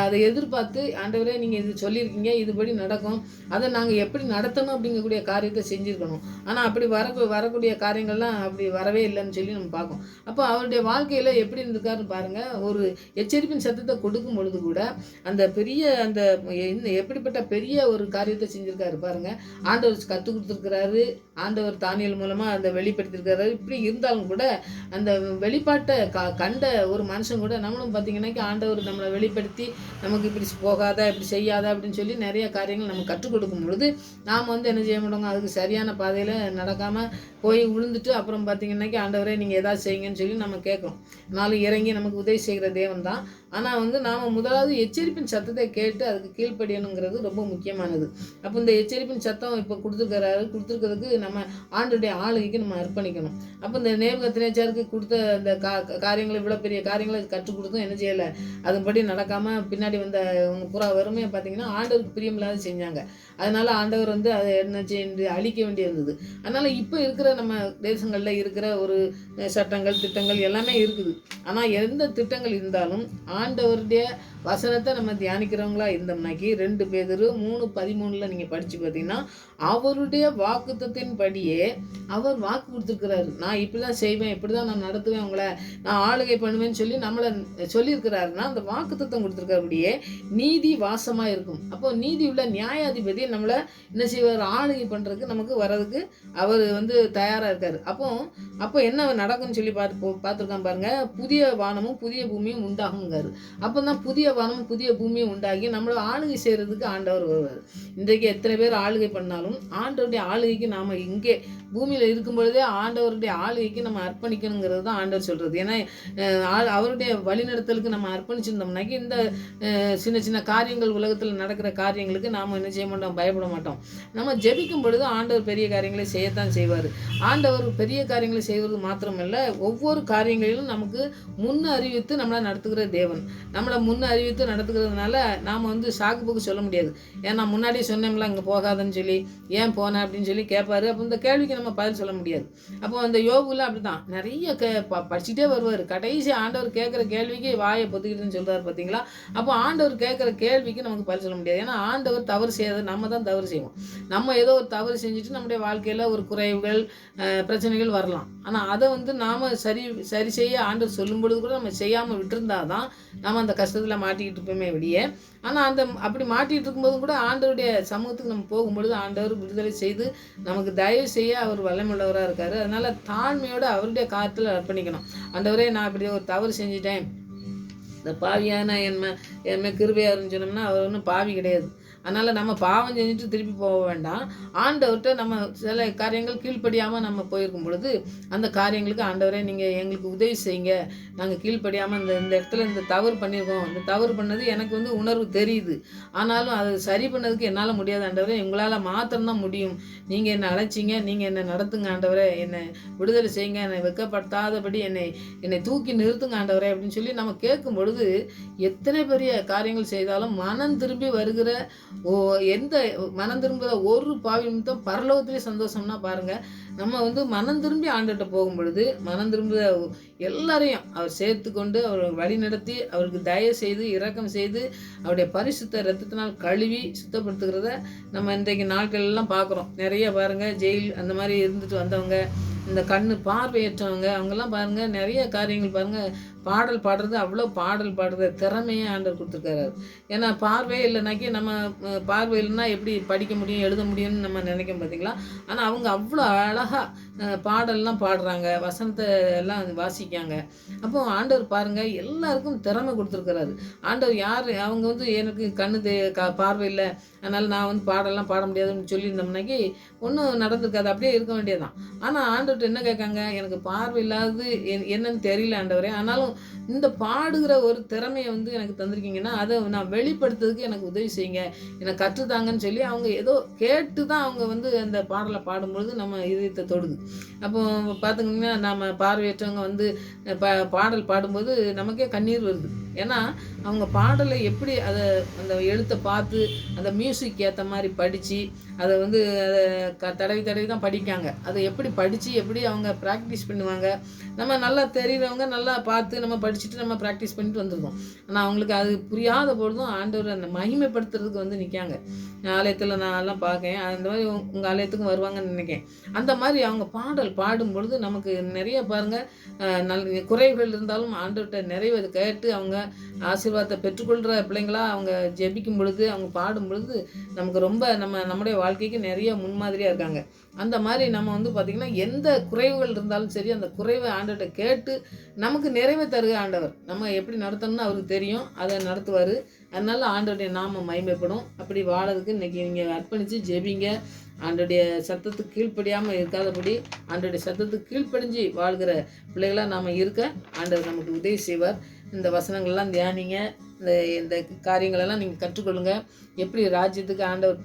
அதை எதிர்பார்த்து ஆண்டவரே நீங்கள் இது சொல்லியிருக்கீங்க, இதுபடி நடக்கும், அதை நாங்கள் எப்படி நடத்தணும் அப்படிங்கக்கூடிய காரியத்தை செஞ்சுருக்கணும். ஆனால் அப்படி வரக்கூடிய காரியங்கள்லாம் அப்படி வரவே இல்லைன்னு சொல்லி நம்ம பார்க்கோம். அப்போ அவருடைய வாழ்க்கையில் எப்படி இருந்திருக்காருன்னு பாருங்கள். ஒரு எச்சரிப்பின் சத்தத்தை கொடுக்கும் பொழுது கூட அந்த எப்படிப்பட்ட பெரிய ஒரு காரியத்தை செஞ்சுருக்காரு பாருங்கள். ஆண்டவர் கற்றுக் கொடுத்துருக்கிறாரு, ஆண்டவர் தானியல் மூலமாக அந்த வெளிப்படுத்தியிருக்காரு. இப்படி இருந்தாலும் கூட அந்த வெளிப்பாட்டை கண்ட ஒரு மனுஷன் கூட நம்மளும் பார்த்தீங்கன்னாக்கி ஆண்டவர் நம்மளை வெளிப்படுத்தி நமக்கு இப்படி போகாத இப்படி செய்யாத அப்படின்னு சொல்லி நிறைய காரியங்கள் நம்ம கற்றுக் கொடுக்கும் பொழுது நாம் வந்து என்ன செய்ய மாட்டோங்க, அதுக்கு சரியான பாதையில் நடக்காமல் போய் விழுந்துட்டு அப்புறம் பார்த்திங்கன்னாக்கி ஆண்டவரே நீங்கள் ஏதாவது செய்யுங்கன்னு சொல்லி நம்ம கேட்குறோம். நாளும் இறங்கி நமக்கு உதவி செய்கிற தேவன் தான். ஆனால் வந்து நாம் முதலாவது எச்சரிப்பின் சத்தத்தை கேட்டு அதுக்கு கீழ்ப்படியணுங்கிறது ரொம்ப முக்கியமானது. அப்போ இந்த எச்சரிப்பின் சத்தம் இப்போ கொடுத்துருக்கிறதுக்கு நம்ம ஆண்டுடைய ஆளுகைக்கு நம்ம அர்ப்பணிக்கணும். அப்போ இந்த நேபுகத்நேச்சாருக்கு கொடுத்த அந்த காரியங்களை, இவ்வளோ பெரிய காரியங்களை கற்றுக் கொடுத்தும் என்ன செய்யலை, அதுபடி நடக்காமல் பின்னாடி வந்த புறா வறுமையை பார்த்திங்கன்னா ஆண்டவருக்கு பிரியமில்லாத செஞ்சாங்க. அதனால் ஆண்டவர் வந்து அதை என்ன செய்ய அழிக்க வேண்டி இருந்தது. அதனால் இப்போ இருக்கிற நம்ம தேசங்களில் இருக்கிற ஒரு சட்டங்கள் திட்டங்கள் எல்லாமே இருக்குது. ஆனால் எந்த திட்டங்கள் இருந்தாலும் ஆண்டவருடைய வசனத்தை நம்ம தியானிக்கிறவங்களா இருந்தோம்னாக்கி 2 பேதுரு 3:13 நீங்கள் படித்து பார்த்தீங்கன்னா அவருடைய வாக்குத்தத்தின் படியே அவர் வாக்கு கொடுத்துருக்கிறாரு. நான் இப்படி தான் செய்வேன், இப்படி தான் நான் நடத்துவேன், உங்களை நான் ஆளுகை பண்ணுவேன்னு சொல்லி நம்மளை சொல்லியிருக்கிறாருன்னா அந்த வாக்குத்தத்தம் கொடுத்துருக்கிறபடியே நீதி வாசமாக இருக்கும். அப்போ நீதி உள்ள நியாயாதிபதி நம்மளை என்ன செய்வார், ஆளுகை பண்ணுறதுக்கு நமக்கு வர்றதுக்கு அவர் வந்து தயாராக இருக்கார். அப்போ என்ன நடக்கும்னு சொல்லி பார்த்துருக்கான் பாருங்கள், புதிய வானமும் புதிய பூமியும் உண்டாகுங்காரு. அப்போ தான் புதிய வானமும் புதிய பூமியும் உண்டாகி நம்மளை ஆளுகை செய்கிறதுக்கு ஆண்டவர் வருவார். இன்றைக்கு எத்தனை பேர் ஆளுகை பண்ணாலும் ஆண்டவருடைய ஆளுகைக்கு நாம் இங்கே பூமியில் இருக்கும் பொழுதே ஆண்டவருடைய ஆளுகைக்கு நம்ம அர்ப்பணிக்கணுங்கிறது தான் ஆண்டவர் சொல்கிறது. ஏன்னா அவருடைய வழிநடத்தலுக்கு நம்ம அர்ப்பணிச்சிருந்தோம்னாக்கி இந்த சின்ன சின்ன காரியங்கள் உலகத்தில் நடக்கிற காரியங்களுக்கு நாம் என்ன செய்ய மாட்டோம், பயப்பட மாட்டோம். நம்ம ஜெபிக்கும் பொழுது ஆண்டவர் பெரிய காரியங்களை செய்யத்தான் செய்வார். ஆண்டவர் பெரிய காரியங்களை செய்வது மாத்திரமல்ல, ஒவ்வொரு காரியங்களிலும் நமக்கு முன் அறிவித்து நம்மளை நடத்துகிற தேவன். நம்மளை முன் அறிவித்து நடத்துகிறதுனால நாம் வந்து சாக்கு போக்கு சொல்ல முடியாது. ஏன்னா முன்னாடியே சொன்னோம்ல அங்கே போகாதன்னு சொல்லி, ஏன் போனேன் அப்படின்னு சொல்லி கேட்பாரு. அப்போ இந்த கேள்விக்கு நம்ம பதில் சொல்ல முடியாது. அப்போ அந்த யோபுல அப்படி தான் நிறைய படிச்சுட்டே வருவார். கடைசி ஆண்டவர் கேட்குற கேள்விக்கு வாயை பொத்துக்கிட்டுன்னு சொல்கிறார் பார்த்தீங்களா. அப்போ ஆண்டவர் கேட்குற கேள்விக்கு நமக்கு பதில் சொல்ல முடியாது. ஏன்னா ஆண்டவர் தவறு செய்யாத நம்ம தான் தவறு செய்வோம். நம்ம ஏதோ ஒரு தவறு செஞ்சுட்டு நம்முடைய வாழ்க்கையில் ஒரு குறைவுகள் பிரச்சனைகள் வரலாம். ஆனால் அதை வந்து நாம் சரி செய்ய ஆண்டவர் சொல்லும் பொழுது கூட நம்ம செய்யாமல் விட்டுருந்தா தான் நம்ம அந்த கஷ்டத்தில் மாட்டிக்கிட்டு இருப்போமே வெளிய. ஆனால் அப்படி மாட்டிகிட்டு இருக்கும்போதும் கூட ஆண்டவருடைய சமூகத்துக்கு நம்ம போகும்பொழுது ஆண்டவர் விடுதலை செய்து நமக்கு தயவு செய்ய அவர் வல்லமுள்ளவராக இருக்கார். அதனால் தாழ்மையோடு அவருடைய காலத்தில் அர்ப்பணிக்கணும். ஆண்டவரே நான் இப்படி ஒரு தவறு செஞ்சிட்டேன், இந்த பாவியான என்மை கிருபையாக இருந்துச்சோம்னா அவர் ஒன்றும் பாவி கிடையாது. அதனால் நம்ம பாவம் செஞ்சுட்டு திருப்பி போக வேண்டாம். ஆண்டவர்கிட்ட நம்ம சில காரியங்கள் கீழ்ப்படியாமல் நம்ம போயிருக்கும் பொழுது அந்த காரியங்களுக்கு ஆண்டவரே நீங்கள் எங்களுக்கு உதவி செய்யுங்க, நாங்கள் கீழ்ப்படியாமல் இந்த இடத்துல இந்த தவறு பண்ணியிருக்கோம், இந்த தவறு பண்ணது எனக்கு வந்து உணர்வு தெரியுது, ஆனாலும் அதை சரி பண்ணதுக்கு என்னால் முடியாது ஆண்டவரே, உங்களால் மாத்திரம்தான் முடியும். நீங்கள் என்னை அழைச்சிங்க, நீங்கள் என்னை நடத்துங்க ஆண்டவரே, என்னை விடுதலை செய்யுங்க, என்னை வெட்கப்படுத்தாதபடி என்னை தூக்கி நிறுத்துங்க ஆண்டவரே அப்படின்னு சொல்லி நம்ம கேட்கும் பொழுது எத்தனை பெரிய காரியங்கள் செய்தாலும் மனம் திரும்பி வருகிற எந்த மனம் திரும்புகிற ஒரு பாவி நிமித்தம் பரலோகத்திலே சந்தோஷம்னா பாருங்கள். நம்ம வந்து மனம் திரும்பி ஆண்டுகிட்ட போகும் பொழுது மனம் திரும்புகிற எல்லாரையும் அவர் சேர்த்து கொண்டு அவர் வழி நடத்தி அவருக்கு தயவு செய்து இரக்கம் செய்து அவருடைய பரிசுத்த இரத்தத்தினால் கழுவி சுத்தப்படுத்துகிறத நம்ம இன்றைக்கு நாட்கள் பார்க்குறோம். நிறைய பாருங்கள், ஜெயில் அந்த மாதிரி இருந்துட்டு வந்தவங்க, இந்த கண்ணு பார்வையற்றவங்க, அவங்கெல்லாம் பாருங்கள் நிறைய காரியங்கள் பாருங்கள், பாடல் பாடுறது அவ்வளோ பாடல் பாடுற திறமையே ஆண்டவர் கொடுத்துருக்காரு. ஏன்னா பார்வையே இல்லைனாக்கி நம்ம பார்வை இல்லைன்னா எப்படி படிக்க முடியும் எழுத முடியும்னு நம்ம நினைக்கும் பார்த்தீங்களா. ஆனால் அவங்க அவ்வளோ அழகாக பாடல்லாம் பாடுறாங்க, வசனத்தை எல்லாம் வாசிக்காங்க. அப்போ ஆண்டவர் பாருங்கள் எல்லாருக்கும் திறமை கொடுத்துருக்கிறாரு. ஆண்டவர் யார் அவங்க வந்து எனக்கு கண்ணு பார்வை இல்லை அதனால் நான் வந்து பாடலாம் பாட முடியாதுன்னு சொல்லியிருந்தோம்னாக்கி ஒன்றும் நடந்திருக்காது, அப்படியே இருக்க வேண்டியதுதான். ஆனால் ஆண்டவர்கிட்ட என்ன கேட்காங்க, எனக்கு பார்வை இல்லாதது என்னன்னு தெரியல ஆண்டவரே, ஆனாலும் இந்த பாடுகிற ஒரு திறமையை வந்து எனக்கு தந்திருக்கீங்கன்னா அதை நான் வெளிப்படுத்துறதுக்கு எனக்கு உதவி செய்யுங்க, எனக்கு கற்றுத்தாங்கன்னு சொல்லி அவங்க ஏதோ கேட்டு தான் அவங்க வந்து அந்த பாடலை பாடும்பொழுது நம்ம இதயத்தை தொடுது. அப்போ பார்த்திங்கன்னா நம்ம பார்வையற்றவங்க வந்து பாடல் பாடும்போது நமக்கே கண்ணீர் வருது. ஏன்னா அவங்க பாடலை எப்படி அந்த எழுத்தை பார்த்து அந்த மியூசிக் ஏற்ற மாதிரி படித்து அதை வந்து அதை தடவி தான் படிக்காங்க. அதை எப்படி படித்து எப்படி அவங்க ப்ராக்டிஸ் பண்ணுவாங்க. நம்ம நல்லா தெரிகிறவங்க நல்லா பார்த்து நம்ம படிச்சுட்டு நம்ம ப்ராக்டிஸ் பண்ணிட்டு வந்துருக்கோம். ஆனால் அவங்களுக்கு அது புரியாத பொழுதும் ஆண்டவர் அந்த மகிமைப்படுத்துறதுக்கு வந்து நிற்காங்க. ஆலயத்தில் நான் எல்லாம் பார்க்கேன், அந்த மாதிரி உங்கள் ஆலயத்துக்கும் வருவாங்கன்னு நினைக்கிறேன். அந்த மாதிரி அவங்க பாடல் பாடும் பொழுது நமக்கு நிறைய பாருங்கள் குறைகள் இருந்தாலும் ஆண்டவர்கிட்ட நிறைவேறு கேட்டு அவங்க ஆசீர்வாதத்தை பெற்றுக்கொள்கிற பிள்ளைங்களா அவங்க ஜெபிக்கும் பொழுது, அவங்க பாடும் பொழுது நமக்கு ரொம்ப நம்முடைய வாழ்க்கைக்கு நிறைய முன்மாதிரியாக இருக்காங்க. அந்த மாதிரி நம்ம வந்து பார்த்திங்கன்னா எந்த குறைவுகள் இருந்தாலும் சரி, அந்த குறைவை ஆண்டவர்கிட்ட கேட்டு நமக்கு நிறைவை தருக ஆண்டவர். நம்ம எப்படி நடத்தணும்னு அவருக்கு தெரியும், அதை நடத்துவார். அதனால ஆண்டவருடைய நாமம் மகிமைப்படும். அப்படி வாழறதுக்கு இன்றைக்கி நீங்கள் அர்ப்பணித்து ஜெபிங்க. ஆண்டவருடைய சத்தத்துக்கு கீழ்ப்படியாமல் இருக்காதபடி ஆண்டவருடைய சத்தத்துக்கு கீழ்ப்படிஞ்சு வாழ்கிற பிள்ளைகளாக நாம் இருக்க ஆண்டவர் நமக்கு உதவி செய்வார். இந்த வசனங்கள்லாம் தியானிங்க. இந்த காரியங்களெல்லாம் நீங்கள் கற்றுக்கொள்ளுங்க. எப்படி ராஜ்யத்துக்கு ஆண்டவர்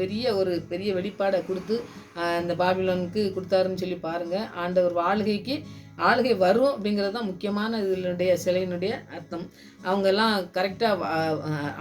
பெரிய வெளிப்பாடை கொடுத்து இந்த பாபிலோனுக்கு கொடுத்தாருன்னு சொல்லி பாருங்கள். ஆண்டவர் ஆளுகை வரும் அப்படிங்கிறது தான் முக்கியமான இதனுடைய சிலையினுடைய அர்த்தம். அவங்கெல்லாம் கரெக்டாக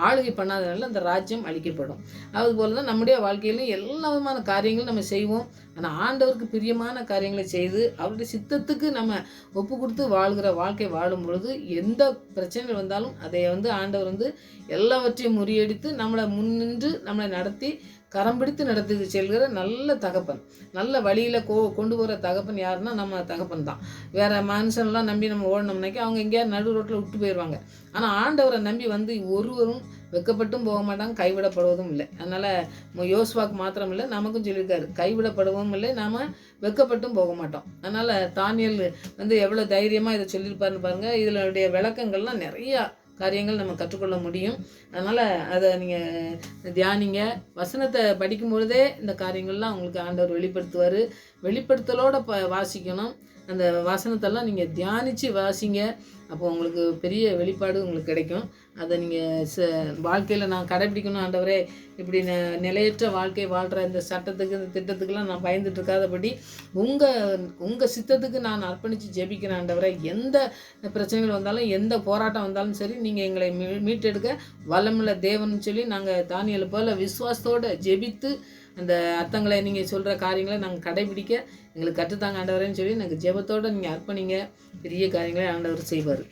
ஆளுகை பண்ணாதனால அந்த ராஜ்யம் அழிக்கப்படும். அதுபோல் தான் நம்முடைய வாழ்க்கையிலும் எல்லா விதமான காரியங்களும் நம்ம செய்வோம். ஆனால் ஆண்டவருக்கு பிரியமான காரியங்களை செய்து அவருடைய சித்தத்துக்கு நம்ம ஒப்பு கொடுத்து வாழ்கிற வாழ்க்கை வாழும் பொழுது எந்த பிரச்சனைகள் வந்தாலும் அதை வந்து ஆண்டவர் வந்து எல்லாவற்றையும் முறியடித்து நம்மளை முன்னின்று நம்மளை நடத்தி கரம் பிடித்து நடத்தி செல்கிற நல்ல தகப்பன், நல்ல வழியில் கொண்டு போகிற தகப்பன் யாருன்னா நம்ம தகப்பன் தான். வேறு மனுஷன்லாம் நம்பி நம்ம ஓடணும்னாக்கி அவங்க எங்கேயாவது நடு ரோட்டில் விட்டு போயிடுவாங்க. ஆனால் ஆண்டவரை நம்பி வந்து ஒருவரும் வெக்கப்பட்டும் போக மாட்டாங்க, கைவிடப்படுவதும் இல்லை. அதனால் யோசுவாக்கு மாத்திரம் இல்லை, நமக்கும் சொல்லியிருக்காரு, கைவிடப்படுவதும் இல்லை, நாம் வெக்கப்பட்டும் போக மாட்டோம். அதனால் தானியேல் வந்து எவ்வளோ தைரியமாக இதை சொல்லியிருப்பாருன்னு பாருங்கள். இதனுடைய விளக்கங்கள்லாம் நிறையா காரியங்கள் நம்ம கற்றுக்கொள்ள முடியும். அதனால் அதை நீங்கள் தியானிங்க. வசனத்தை படிக்கும் பொழுதே இந்த காரியங்கள்லாம் உங்களுக்கு ஆண்டவர் வெளிப்படுத்துவார். வெளிப்படுத்தலோடு வாசிக்கணும். அந்த வசனத்தெல்லாம் நீங்கள் தியானித்து வாசிங்க. அப்போ உங்களுக்கு பெரிய வெளிப்பாடு உங்களுக்கு கிடைக்கும். அதை நீங்கள் வாழ்க்கையில் நான் கடைப்பிடிக்கணும் ஆண்டவரே, இப்படி நிலையற்ற வாழ்க்கை வாழ்கிற இந்த சட்டத்துக்கு இந்த திட்டத்துக்கெல்லாம் நான் பயந்துட்டு இருக்காதபடி உங்கள் சித்தத்துக்கு நான் அர்ப்பணித்து ஜெபிக்கிறேன் ஆண்டவரே. எந்த பிரச்சனைகள் வந்தாலும் எந்த போராட்டம் வந்தாலும் சரி, நீங்கள் எங்களை மீட்டெடுக்க வல்லமுள்ள தேவன் சொல்லி நாங்கள் தானியேல் போல விசுவாசத்தோடு ஜெபித்து அந்த அர்த்தங்களை நீங்கள் சொல்கிற காரியங்களை நாங்கள் கடைபிடிக்க எங்களுக்கு கற்றுத்தாங்க ஆண்டவரேன்னு சொல்லி எனக்கு ஜெபத்தோடு நீங்கள் அர்ப்பணிங்க. பெரிய காரியங்களை ஆண்டவர் செய்வார்.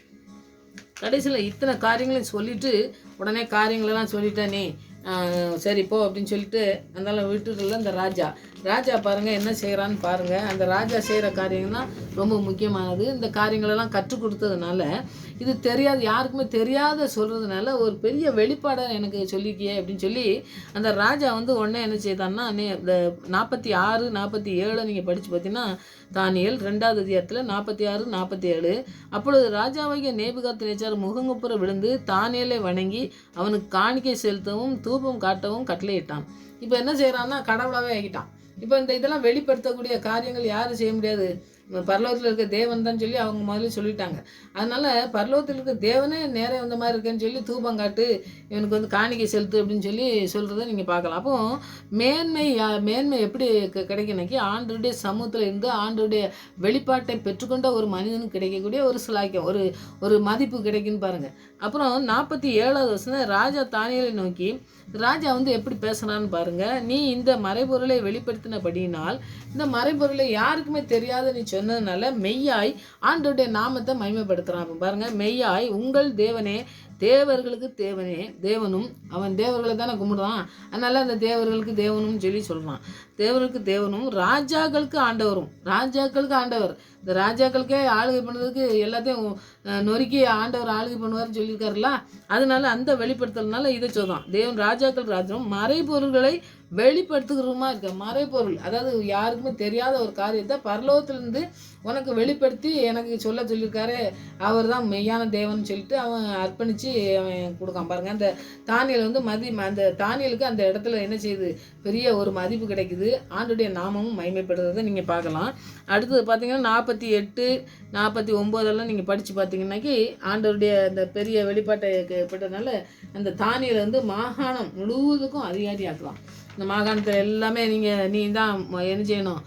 கடைசியில் இத்தனை காரியங்களையும் சொல்லிவிட்டு உடனே காரியங்களெல்லாம் சொல்லிட்டேனே சரி போ அப்படின்னு சொல்லிட்டு அதனால் விட்டுட்டுல இந்த ராஜா பாருங்கள் என்ன செய்கிறான்னு பாருங்கள். அந்த ராஜா செய்கிற காரியங்கள் தான் ரொம்ப முக்கியமானது. இந்த காரியங்களெல்லாம் கற்றுக் கொடுத்ததுனால இது யாருக்குமே தெரியாத சொல்கிறதுனால ஒரு பெரிய வெளிப்பாடை எனக்கு சொல்லிக்கியே அப்படின்னு சொல்லி அந்த ராஜா வந்து உடனே என்ன செய்தான்னா, இந்த 46, 47 நீங்கள் படித்து பார்த்தீங்கன்னா தானியேல் 2வது அதிகாரத்தில் 46, 47 அப்பொழுது ராஜாவாகிய நேபுகாத்நேச்சார் முகங்குப்புற விழுந்து தானியேலை வணங்கி அவனுக்கு காணிக்கை செலுத்தவும் தூபம் காட்டவும் கட்டளையிட்டான். இப்போ என்ன செய்கிறான்னா, கடவுளாகவே ஆகிட்டான். இப்போ இதெல்லாம் வெளிப்படுத்தக்கூடிய காரியங்கள் யாரும் செய்ய முடியாது, பரலோகத்தில் இருக்க தேவன் தான் சொல்லி அவங்க முதல்ல சொல்லிட்டாங்க. அதனால் பரலோகத்தில் இருக்க தேவனே நேரே வந்த மாதிரி இருக்கேன்னு சொல்லி தூபம் காட்டு, இவனுக்கு வந்து காணிக்கை செலுத்து அப்படின்னு சொல்லி சொல்கிறத நீங்கள் பார்க்கலாம். அப்போது மேன்மை எப்படி கிடைக்கணுக்கி ஆண்டவருடைய சமூகத்தில் இருந்து ஆண்டவருடைய வெளிப்பாட்டை பெற்றுக்கொண்ட ஒரு மனிதனுக்கு கிடைக்கக்கூடிய ஒரு சிலாக்கியம், ஒரு மதிப்பு கிடைக்குன்னு பாருங்கள். அப்புறம் 47வது வசனம் ராஜா தானியேலை நோக்கி, ராஜா வந்து எப்படி பேசுகிறான்னு பாருங்கள். நீ இந்த மறைபொருளை வெளிப்படுத்தினபடியினால் இந்த மறைபொருளை யாருக்குமே தெரியாத நீ சொன்னதுனால மெய்யாய் ஆண்டவருடைய நாமத்தை மகிமைப்படுத்துகிறான். பாருங்கள், மெய்யாய் உங்கள் தேவனே தேவர்களுக்கு தேவனும், அவன் தேவர்களை தானே கும்பிடுறான். அதனால் அந்த தேவர்களுக்கு தேவனும் சொல்லி சொல்கிறான். தேவருக்கு தேவனும் ராஜாக்களுக்கு ஆண்டவர். இந்த ராஜாக்களுக்கே ஆளுகை பண்ணுறதுக்கு எல்லாத்தையும் நொறுக்கி ஆண்டவர் ஆளுகை பண்ணுவார்னு சொல்லியிருக்காருல்ல. அதனால அந்த வெளிப்படுத்தல்னால இதை சொல்கிறான். தேவன் ராஜாக்கள் ராஜ்யம் மறைபொருள்களை வெளிப்படுத்துகிறோமா இருக்க. மறைபொருள் அதாவது யாருக்குமே தெரியாத ஒரு காரியத்தை பரலோகத்திலேருந்து உனக்கு வெளிப்படுத்தி எனக்கு சொல்லியிருக்காரு. அவர் தான் மெய்யான தேவன் சொல்லிட்டு அவன் அர்ப்பணித்து அவன் கொடுக்கான் பாருங்கள். அந்த தானியேல் வந்து அந்த தானியேலுக்கு அந்த இடத்துல என்ன செய்யுது, பெரிய ஒரு மதிப்பு கிடைக்குது. ஆண்டுடைய நாமமும் மகிமைப்படுறதை நீங்கள் பார்க்கலாம். அடுத்தது பார்த்தீங்கன்னா 48, 49 நீங்கள் படித்து பார்த்தீங்கன்னாக்கி ஆண்டவருடைய அந்த பெரிய வெளிப்பாட்டை கேட்டதுனால அந்த தானியேல் வந்து மாகாணம் முழுவதுக்கும் அதிகாரி ஆக்கலாம். இந்த மாகாணத்தில் எல்லாமே நீ தான் என்ன செய்யணும்,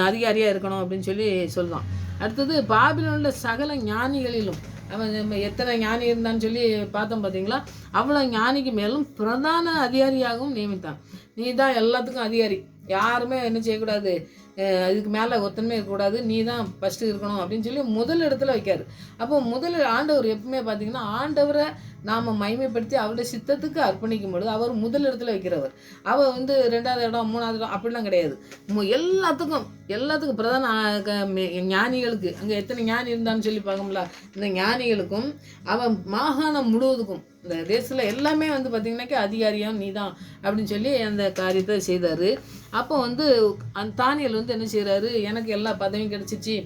அதிகாரியாக இருக்கணும் அப்படின்னு சொல்லி சொல்லலாம். அடுத்தது பாபிலோனில் சகல ஞானிகளிலும் அவன் எத்தனை ஞானி இருந்தான்னு சொல்லி பார்த்தோம் பார்த்தீங்களா, அவ்வளோ ஞானிக்கு மேலும் பிரதான அதிகாரியாகவும் நியமித்தான். நீ தான் எல்லாத்துக்கும் அதிகாரி, யாருமே என்ன செய்யக்கூடாது, இதுக்கு மேலே ஒத்தனமே இருக்கக்கூடாது, நீ தான் ஃபஸ்ட்டு இருக்கணும் அப்படின்னு சொல்லி முதல் இடத்துல வைக்காரு. அப்போ ஆண்டவர் எப்பவுமே பார்த்திங்கன்னா ஆண்டவரை நாம் மகிமைப்படுத்தி அவருடைய சித்தத்துக்கு அர்ப்பணிக்கும் பொழுது அவர் முதல் இடத்துல வைக்கிறவர். அவர் வந்து 2வது இடம் 3வது இடம் அப்படிலாம் கிடையாது. எல்லாத்துக்கும் எல்லாத்துக்கும் பிரதான ஞானிகளுக்கு, அங்கே எத்தனை ஞானி இருந்தான்னு சொல்லி பார்க்கணும்ல, இந்த ஞானிகளுக்கும் அவன் மாகாணம் முழுவதுக்கும் இந்த தேசத்தில் எல்லாமே வந்து பார்த்திங்கனாக்கா அதிகாரியம் நீ தான் அப்படின்னு சொல்லி அந்த காரியத்தை செய்தார். அப்போ வந்து அந்த தானியல் வந்து என்ன செய்கிறாரு, எனக்கு எல்லா பதவியும் கிடச்சிச்சு,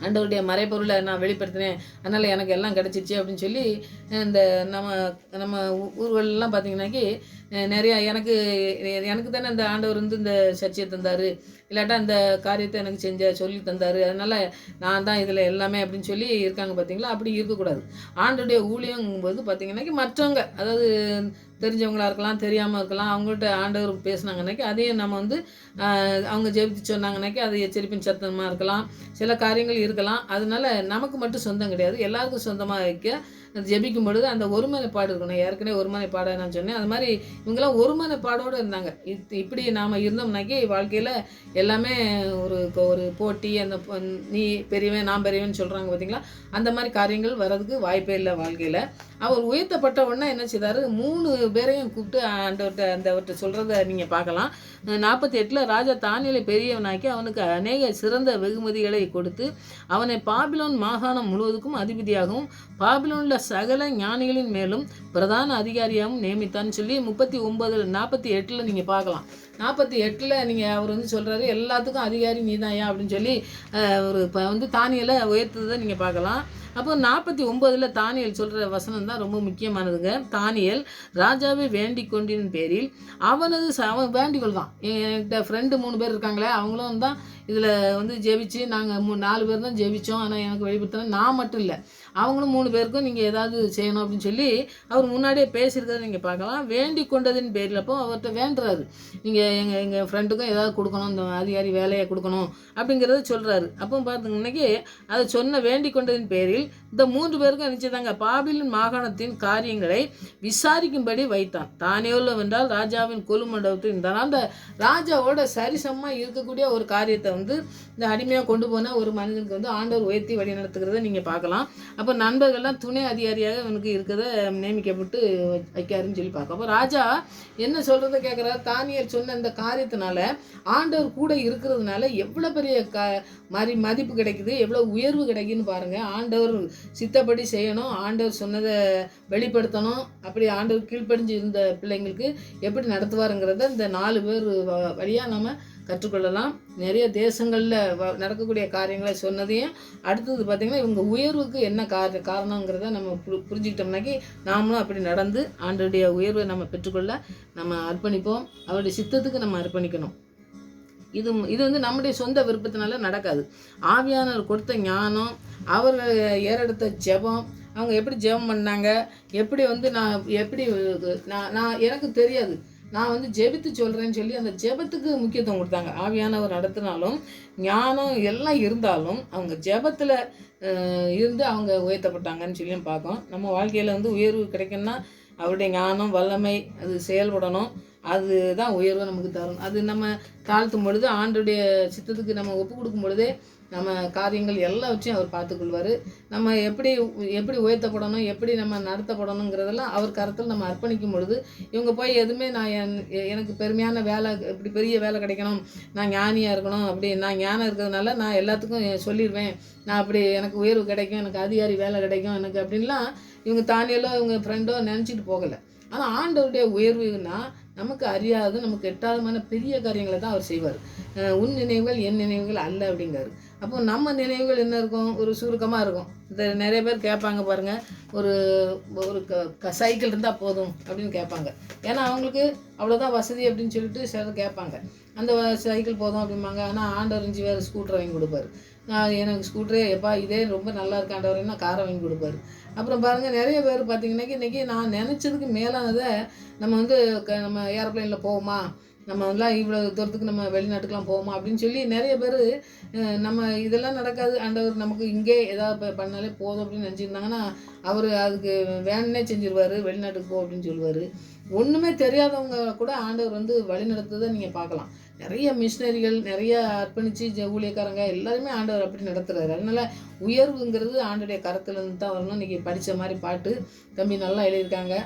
ஆண்டவருடைய மறைபொருளை நான் வெளிப்படுத்தினேன், அதனால் எனக்கு எல்லாம் கிடச்சிச்சு அப்படின்னு சொல்லி இந்த நம்ம நம்ம ஊர்களெலாம் பார்த்திங்கனாக்கி நிறையா எனக்கு தானே இந்த ஆண்டவர் வந்து இந்த சர்ச்சையை தந்தார், இல்லாட்டா அந்த காரியத்தை எனக்கு சொல்லி தந்தார், அதனால் நான் தான் இதில் எல்லாமே அப்படின்னு சொல்லி இருக்காங்க பார்த்தீங்களா. அப்படி இருக்கக்கூடாது. ஆண்டவருடைய ஊழியங்கும்போது பார்த்திங்கனாக்கி மற்றவங்க, அதாவது தெரிஞ்சவங்களாக இருக்கலாம், தெரியாமல் இருக்கலாம், அவங்கள்ட்ட ஆண்டவர் பேசுனாங்கன்னாக்கி அதையும் நம்ம வந்து அவங்க ஜெபித்து சொன்னாங்கன்னாக்கி அது எச்சரிப்பின் சத்தமாக இருக்கலாம், சில காரியங்கள் இருக்கலாம். அதனால நமக்கு மட்டும் சொந்தம் கிடையாது, எல்லாருக்கும் சொந்தமாக வைக்க ஜெபிக்கும் பொழுது அந்த ஒருமனைப்பாடு இருக்கணும். ஏற்கனவே ஒருமனைப்பாடை நான் சொன்னேன், அது மாதிரி இவங்கெல்லாம் ஒருமனைப்பாடோடு இருந்தாங்க. இப்படி நாம் இருந்தோம்னாக்கி வாழ்க்கையில் எல்லாமே ஒரு போட்டி, அந்த நீ பெரியவன் நான் பெரியவன் சொல்கிறாங்க பார்த்தீங்களா, அந்த மாதிரி காரியங்கள் வர்றதுக்கு வாய்ப்பே இல்லை வாழ்க்கையில். அவர் உயர்த்தப்பட்ட உடனே என்ன செய்தார், 3 பேரையும் கூப்பிட்டு அவர்கிட்ட சொல்கிறத நீங்கள் பார்க்கலாம். 48 ராஜா தானியேலை பெரியவனாக்கி அவனுக்கு அநேக சிறந்த வெகுமதிகளை கொடுத்து அவனை பாபிலோன் மாகாணம் முழுவதுக்கும் அதிபதியாகவும் பாபிலோனில் சகல ஞானிகளின் மேலும் பிரதான அதிகாரியாகவும் நியமித்தான்னு சொல்லி 48 நீங்கள் பார்க்கலாம். 48 நீங்கள் அவர் வந்து சொல்கிறாரு, எல்லாத்துக்கும் அதிகாரி நீ தான் ஏன் அப்படின்னு சொல்லி வந்து தானியேலை உயர்த்ததை நீங்கள் பார்க்கலாம். அப்போ 49 தானியேல் சொல்கிற வசனம் தான் ரொம்ப முக்கியமானதுங்க. தானியேல் ராஜாவை வேண்டிக் கொண்டின் பேரில் அவன் வேண்டிக்கொள் தான். என்கிட்ட ஃப்ரெண்டு 3 பேர் இருக்காங்களே, அவங்களும் தான் இதில் வந்து ஜெபிச்சு, நாங்கள் 4 பேர் தான் ஜெபித்தோம், ஆனால் எனக்கு வெளிப்படுத்தின நான் மட்டும் இல்லை, அவங்களும் 3 பேருக்கும் நீங்கள் ஏதாவது செய்யணும் அப்படின்னு சொல்லி அவர் முன்னாடியே பேசியிருக்கிறத நீங்கள் பார்க்கலாம். வேண்டிக் கொண்டதின் பேரில் அப்போ அவர்கிட்ட வேண்டுறாரு, நீங்கள் எங்கள் ஃப்ரெண்டுக்கும் ஏதாவது கொடுக்கணும், இந்த அதிகாரி வேலையை கொடுக்கணும் அப்படிங்கிறத சொல்கிறாரு. அப்போ பார்த்திங்கன்னாக்கி அதை சொன்ன வேண்டிக் கொண்டதின் பேரில் இந்த 3 பேருக்கும் நினச்சதாங்க பாபிலோன் மாகாணத்தின் காரியங்களை விசாரிக்கும்படி வைத்தான். தானியேல் வென்றால் ராஜாவின் கொலு மண்டபத்தில் இருந்தான். அந்த ராஜாவோட சரிசமமாக இருக்கக்கூடிய ஒரு காரியத்தை வந்து இந்த அடிமையாக கொண்டு போன ஒரு மனிதனுக்கு வந்து ஆண்டவர் உயர்த்தி வழி நடத்துகிறத நீங்கள் பார்க்கலாம். அப்போ நண்பர்கள்லாம் துணை அதிகாரியாக அவனுக்கு இருக்கிறத நியமிக்கப்பட்டு வைக்காருன்னு சொல்லி பார்க்க. அப்போ ராஜா என்ன சொல்கிறத கேட்குறாரு, தானியேல் சொன்ன இந்த காரியத்தினால ஆண்டவர் கூட இருக்கிறதுனால எவ்வளோ பெரிய மதிப்பு கிடைக்குது, எவ்வளோ உயர்வு கிடைக்குன்னு பாருங்கள். ஆண்டவர் சித்தப்படி செய்யணும், ஆண்டவர் சொன்னதை வெளிப்படுத்தணும், அப்படி ஆண்டவர் கீழ்ப்படிஞ்சு இருந்த பிள்ளைங்களுக்கு எப்படி நடத்துவாருங்கிறத இந்த 4 பேர் வழியாக நம்ம கற்றுக்கொள்ளலாம். நிறைய தேசங்களில் நடக்கக்கூடிய காரியங்களை சொன்னதையும் அடுத்தது பார்த்திங்கன்னா இவங்க உயர்வுக்கு என்ன காரணங்கிறத நம்ம புரிஞ்சுக்கிட்டோம்னாக்கி நாமளும் அப்படி நடந்து ஆண்டவருடைய உயர்வை நம்ம பெற்றுக்கொள்ள நம்ம அர்ப்பணிப்போம். அவருடைய சித்தத்துக்கு நம்ம அர்ப்பணிக்கணும். இது வந்து நம்முடைய சொந்த விருப்பத்தினால நடக்காது. ஆவியானவர் கொடுத்த ஞானம், அவர்கள் ஏறெடுத்த ஜெபம், அவங்க எப்படி ஜெபம் பண்ணாங்க, எப்படி வந்து நான் எனக்கு தெரியாது, நான் வந்து ஜெபித்து சொல்கிறேன்னு சொல்லி அந்த ஜெபத்துக்கு முக்கியத்துவம் கொடுத்தாங்க. ஆவியானவர் நடத்தினாலும் ஞானம் எல்லாம் இருந்தாலும் அவங்க ஜெபத்தில் இருந்து அவங்க உயர்த்தப்பட்டாங்கன்னு சொல்லியும் பார்க்கோம். நம்ம வாழ்க்கையில் வந்து உயர்வு கிடைக்குன்னா அவருடைய ஞானம் வல்லமை அது செயல்படணும். அதுதான் உயர்வை நமக்கு தரும். அது நம்ம தாழ்த்தும் பொழுது ஆண்டோடைய சித்தத்துக்கு நம்ம ஒப்பு கொடுக்கும் பொழுதே நம்ம காரியங்கள் எல்லாவற்றையும் அவர் பார்த்துக்கொள்வார். நம்ம எப்படி உயர்த்தப்படணும், எப்படி நம்ம நடத்தப்படணுங்கிறதெல்லாம் அவர் கருத்தில் நம்ம அர்ப்பணிக்கும் பொழுது இவங்க போய் எதுவுமே எனக்கு பெருமையான வேலை, இப்படி பெரிய வேலை கிடைக்கணும், நான் ஞானியாக இருக்கணும், அப்படி நான் ஞானம் இருக்கிறதுனால நான் எல்லாத்துக்கும் சொல்லிடுவேன், நான் அப்படி எனக்கு உயர்வு கிடைக்கும், எனக்கு அதிகாரி வேலை கிடைக்கும் எனக்கு அப்படின்லாம் இவங்க தானியலோ இவங்க ஃப்ரெண்டோ நினச்சிட்டு போகலை. ஆனால் ஆண்டவருடைய உயர்வுன்னா நமக்கு அறியாத நமக்கு எட்டாதமான பெரிய காரியங்களை தான் அவர் செய்வார். உன் நினைவுகள் என் நினைவுகள் அல்ல அப்படிங்காரு. அப்போ நம்ம நினைவுகள் என்ன இருக்கும், ஒரு சுருக்கமாக இருக்கும். இந்த நிறைய பேர் கேட்பாங்க பாருங்கள், ஒரு சைக்கிள் இருந்தால் போதும் அப்படின்னு கேட்பாங்க. ஏன்னா அவங்களுக்கு அவ்வளோதான் வசதி அப்படின்னு சொல்லிட்டு சிலர் கேட்பாங்க. அந்த சைக்கிள் போதும் அப்படிம்பாங்க. ஆனால் ஆண்டவர் 5 வேறு ஸ்கூட்டர் வாங்கி கொடுப்பாரு. எனக்கு ஸ்கூட்டரே எப்பா இதே ரொம்ப நல்லா இருக்கு ஆண்டவர்னா காரை வாங்கி கொடுப்பாரு. அப்புறம் பாருங்கள், நிறைய பேர் பார்த்திங்கனாக்கி இன்றைக்கி நான் நினச்சதுக்கு மேலானதை நம்ம வந்து நம்ம ஏரோப்ளைனில் போவோமா, நம்ம எல்லாம் இவ்வளோ தூரத்துக்கு நம்ம வெளிநாட்டுக்கெலாம் போவோமா அப்படின்னு சொல்லி நிறைய பேர் நம்ம இதெல்லாம் நடக்காது, ஆண்டவர் நமக்கு இங்கே ஏதாவது பண்ணாலே போதும் அப்படின்னு நினச்சிருந்தாங்கன்னா அவர் அதுக்கு வேணுன்னே செஞ்சுருவார், வெளிநாட்டுக்கு போ அப்படின்னு சொல்லுவார். ஒன்றுமே தெரியாதவங்க கூட ஆண்டவர் வந்து வழி நடத்துறதை நீங்கள் பார்க்கலாம். நிறைய மிஷினரிகள், நிறைய அர்ப்பணித்து ஊழியக்காரங்க எல்லாருமே ஆண்டவர் அப்படி நடத்துகிறாரு. அதனால் உயர்வுங்கிறது ஆண்டோடைய கரத்துலேருந்து தான் வரணும். இன்றைக்கி படித்த மாதிரி பாட்டு தம்பி நல்லா எழுதியிருக்காங்க,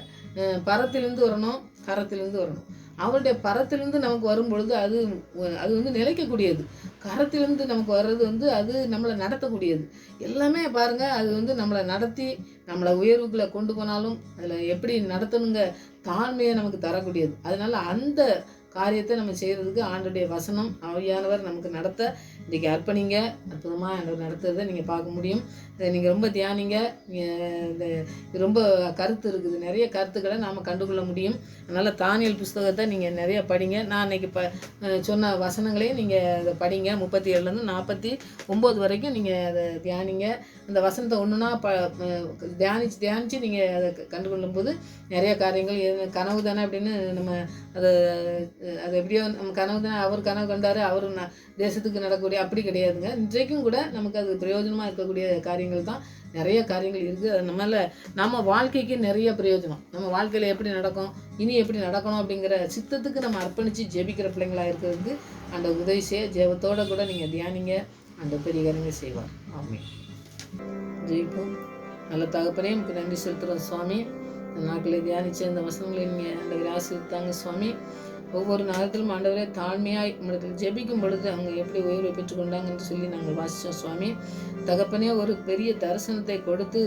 பரத்திலேருந்து வரணும், கரத்திலேருந்து வரணும். அவருடைய பரத்திலிருந்து நமக்கு வரும் பொழுது அது அது வந்து நிலைக்கக்கூடியது. கரத்திலிருந்து நமக்கு வர்றது வந்து அது நம்மளை நடத்தக்கூடியது. எல்லாமே பாருங்கள், அது வந்து நம்மளை நடத்தி நம்மளை உயர்வுக்குள்ளே கொண்டு போனாலும் அதில் எப்படி நடத்தணுங்க தாழ்மையை நமக்கு தரக்கூடியது. அதனால் அந்த காரியத்தை நம்ம செய்கிறதுக்கு ஆண்டோடைய வசனம் ஆவியானவர் நமக்கு நடத்த இன்றைக்கி அர்ப்பணிங்க. அற்புதமாக ஆண்டவர் நடத்துறதை நீங்கள் பார்க்க முடியும். இதை நீங்கள் ரொம்ப தியானிங்க. இந்த ரொம்ப கருத்து இருக்குது, நிறைய கருத்துக்களை நாம் கண்டுகொள்ள முடியும். அதனால் தானியேல் புஸ்தகத்தை நீங்கள் நிறைய படிங்க. நான் இன்றைக்கி சொன்ன வசனங்களையும் நீங்கள் அதை படிங்க. 37லேருந்து 49 வரைக்கும் நீங்கள் அதை தியானிங்க. அந்த வசனத்தை ஒன்றுனா தியானித்து நீங்கள் அதை கண்டுகொள்ளும் போது நிறைய காரியங்கள் கனவு தானே அப்படின்னு நம்ம அது எப்படியோ நம்ம கனவு தானே, அவர் கனவு கண்டார், அவர் தேசத்துக்கு நடக்கக்கூடிய அப்படி கிடையாதுங்க. இன்றைக்கும் கூட நமக்கு அது பிரயோஜனமாக இருக்கக்கூடிய காரியங்கள் தான் நிறைய காரியங்கள் இருக்குது. அது நம்ம வாழ்க்கைக்கு நிறைய பிரயோஜனம். நம்ம வாழ்க்கையில் எப்படி நடக்கும், இனி எப்படி நடக்கணும் அப்படிங்கிற சித்தத்துக்கு நம்ம அர்ப்பணித்து ஜெபிக்கிற பிள்ளைங்களாக இருக்கிறதுக்கு அந்த உதவி செய்ய ஜெபத்தோடு கூட நீங்கள் தியானிங்க. அந்த பெரிய காரியங்கள் செய்வார். ஆமென். ஜெயிப்போம். நல்ல தகப்பனே, நமக்கு நன்றி செலுத்துகிறோம் சுவாமி. இந்த நாட்களை தியானித்து அந்த வசனங்களை நீங்கள் ஆண்டவரை ஆசீர்வதித்தாங்க சுவாமி. ஒவ்வொரு நேரத்திலும் ஆண்டவரே தாழ்மையாய் நம்மளுக்கு ஜெபிக்கும் பொழுது அவங்க எப்படி உயர்வை பெற்றுக்கொண்டாங்கன்னு சொல்லி நாங்கள் வாசித்தோம் சுவாமி. தகப்பனே, ஒரு பெரிய தரிசனத்தை கொடுத்து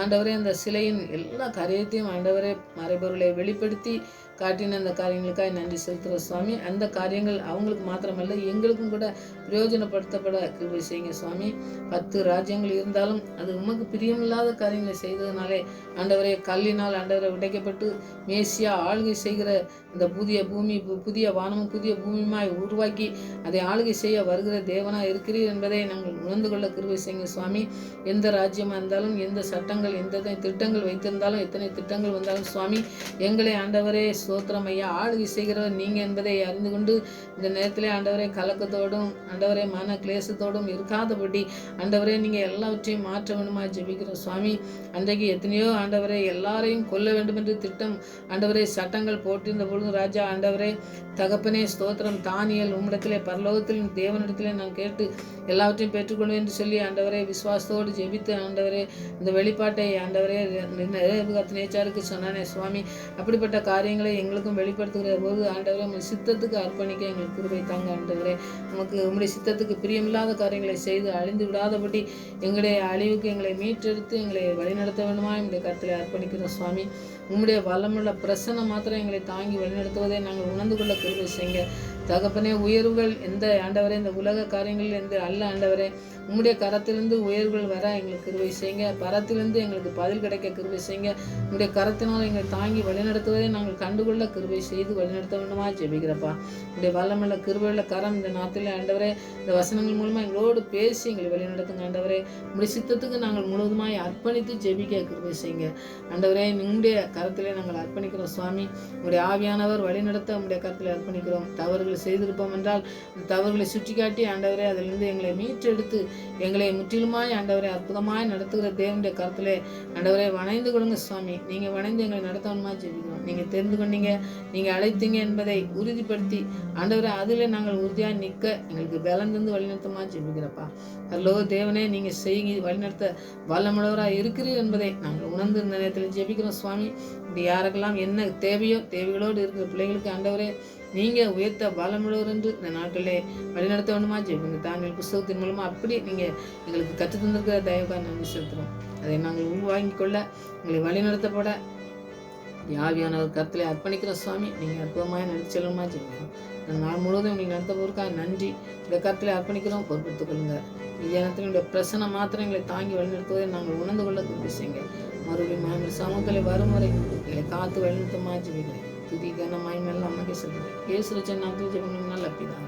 ஆண்டவரே அந்த சிலையின் எல்லா காரியத்தையும் ஆண்டவரே மறைபொருளை வெளிப்படுத்தி காட்டின அந்த காரியங்களுக்காக நன்றி செலுத்துகிறோம் சுவாமி. அந்த காரியங்கள் அவங்களுக்கு மாத்திரமல்ல, எங்களுக்கும் கூட பிரயோஜனப்படுத்தப்பட கிருபை செய்யுங்க சுவாமி. 10 ராஜ்யங்கள் இருந்தாலும் அது உமக்கு பிரியமில்லாத காரியங்களை செய்ததுனாலே ஆண்டவரே கல்லினால் ஆண்டவரை உடைக்கப்பட்டு மேசியா ஆளுகை செய்கிற இந்த புதிய பூமி, புதிய வானமும் புதிய பூமியுமாய் உருவாக்கி அதை ஆளுகை செய்ய வருகிற தேவனாக இருக்கிறீர் என்பதை நாங்கள் உணர்ந்து கொள்ள கிருபை செய்யுங்க சுவாமி. எந்த ராஜ்யமாக இருந்தாலும், எந்த சட்டங்கள், எந்த திட்டங்கள் வைத்திருந்தாலும், எத்தனை திட்டங்கள் வந்தாலும் சுவாமி, எங்களை ஆண்டவரே ஸ்தோத்திரம் ஐயா, ஆளுகை செய்கிறவர் நீங்கள் என்பதை அறிந்து கொண்டு இந்த நேரத்திலே ஆண்டவரே கலக்கத்தோடும் ஆண்டவரே மன கிளேசத்தோடும் இருக்காதபடி ஆண்டவரே நீங்கள் எல்லாவற்றையும் மாற்ற வேண்டுமா ஜெபிக்கிறோம் சுவாமி. அன்றைக்கு எத்தனையோ ஆண்டவரே எல்லாரையும் கொல்ல வேண்டும் என்று திட்டம் ஆண்டவரே சட்டங்கள் போட்டிருந்த பொழுது ராஜா ஆண்டவரே தகப்பனே ஸ்தோத்திரம், தானியேல் உம்மிடத்திலே பரலோகத்தில் தேவனிடத்திலே நான் கேட்டு எல்லாவற்றையும் பெற்றுக்கொள்வேன் என்று சொல்லி ஆண்டவரே விசுவாசத்தோடு ஜெபித்து ஆண்டவரே இந்த வெளிப்பாட்டை ஆண்டவரே நேச்சாருக்கு சொன்னானே சுவாமி. அப்படிப்பட்ட காரியங்களை எங்களுக்கும் வெளிப்படுத்துகிற போது ஆண்டவரே உங்கள் சித்தத்துக்கு அர்ப்பணிக்க எங்களுக்கு கிருபை தாங்க ஆண்டவரே. உம்முடைய சித்தத்துக்கு பிரியமில்லாத காரியங்களை செய்து அழிந்து விடாதபடி எங்களுடைய அழிவுக்கு எங்களை மீட்டெடுத்து எங்களை வழிநடத்த வேண்டுமா என்னுடைய கருத்தில் அர்ப்பணிக்கிறோம் சுவாமி. உம்முடைய வல்லமுள்ள பிரசன்னம் மாத்திரம் எங்களை தாங்கி வழிநடத்துவதை நாங்கள் உணர்ந்து கொள்ள கிருபை செய்யுங்க தகப்பனே. உயர்வுகள் எந்த ஆண்டவரே இந்த உலக காரியங்கள் எந்த அல்ல ஆண்டவரே, உம்முடைய கரத்திலிருந்து உயர்வுகள் வர எங்களுக்கு கிருபை செய்யுங்க. பரத்திலிருந்து எங்களுக்கு பதில் கிடைக்க கிருபை செய்யுங்க. உம்முடைய கரத்தினால் எங்களை தாங்கி வழிநடத்துவதை நாங்கள் கண்டுகொள்ள கிருபை செய்து வழிநடத்த வேண்டுமா ஜெபிக்கிறப்பா. உடைய வல்லமுள்ள கிருபையுள்ள கரம் இந்த நாட்டில் ஆண்டவரே இந்த வசனங்கள் மூலமாக எங்களோடு பேசி எங்களை வழிநடத்துங்க ஆண்டவரே. உம்முடைய சித்தத்துக்கு நாங்கள் முழுவதுமாய் அர்ப்பணித்து ஜெபிக்க கிருபை செய்யுங்க ஆண்டவரே. உம்முடைய கரத்திலே நாங்கள் அர்ப்பணிக்கிறோம் சுவாமி. உம்முடைய ஆவியானவர் வழிநடத்த உம்முடைய கரத்தில் அர்ப்பணிக்கிறோம். தவறுகள் செய்திருப்போம் என்றால் தவறுகளை சுட்டி காட்டி ஆண்டவரே அதிலிருந்து எங்களை மீட்டெடுத்து எங்களை முற்றிலுமாய் ஆண்டவரை அற்புதமாய் நடத்துகிற தேவனுடைய கருத்திலே ஆண்டவரை வணைந்து கொள்ளுங்க சுவாமி. நீங்கள் வணைந்து எங்களை நடத்தணுமா ஜெபிக்கிறோம். நீங்கள் தெரிந்து கொண்டீங்க, நீங்கள் அழைத்தீங்க என்பதை உறுதிப்படுத்தி ஆண்டவரை அதில் நாங்கள் உறுதியாக நிற்க எங்களுக்கு பலன் தந்து வழிநடத்தமா ஜெபிக்கிறப்பா. அல்லோ தேவனே, நீங்கள் செய்ய வழிநடத்த வல்லமுள்ளவராக இருக்கிறீர் என்பதை நாங்கள் உணர்ந்து இந்த நேரத்தில் ஜெபிக்கிறோம் சுவாமி. இப்படி யாருக்கெல்லாம் என்ன தேவையோ தேவைகளோடு இருக்கிற பிள்ளைகளுக்கு ஆண்டவரே நீங்கள் உயர்த்த பலமுள்ளவர் என்று இந்த நாட்களே வழிநடத்த வேண்டுமா ஜெபிங்க. தாங்கள் புஸ்தகத்தின் மூலமாக அப்படி நீங்கள் எங்களுக்கு கற்றுத் தந்திருக்கிற தயவுக்காக நன்றி செலுத்துகிறோம். அதை நாங்கள் உள்வாங்கிக் கொள்ள எங்களை வழிநடத்தப்பட ஆவியானவர் கருத்திலே அர்ப்பணிக்கிற சுவாமி. நீங்கள் அற்புதமாக நடத்தி செல்லுமா ஜெபிக்கிறோம். நாள் முழுவதும் நீங்கள் நடத்த போருக்காக நன்றி. இந்த கருத்திலே அர்ப்பணிக்கிறோம், பொறுப்பெடுத்துக் கொள்ளுங்கள். விஜயனத்தினுடைய பிரசனை மாத்திரம் எங்களை தாங்கி வழிநடத்துவதை நாங்கள் உணர்ந்து கொள்ள கிருபை செய்யுங்க. மறுபடியும் சமூகத்தில் வரும் வரை எங்களை காத்து வழிநடத்தமா ஜெபிக்கிறேன். துதி கன மகிமை எல்லாம் நமக்கே சொல்கிறேன். இயேசு ரட்சகர் நாமத்தில் ஜெபம் நல்ல பிதாவே.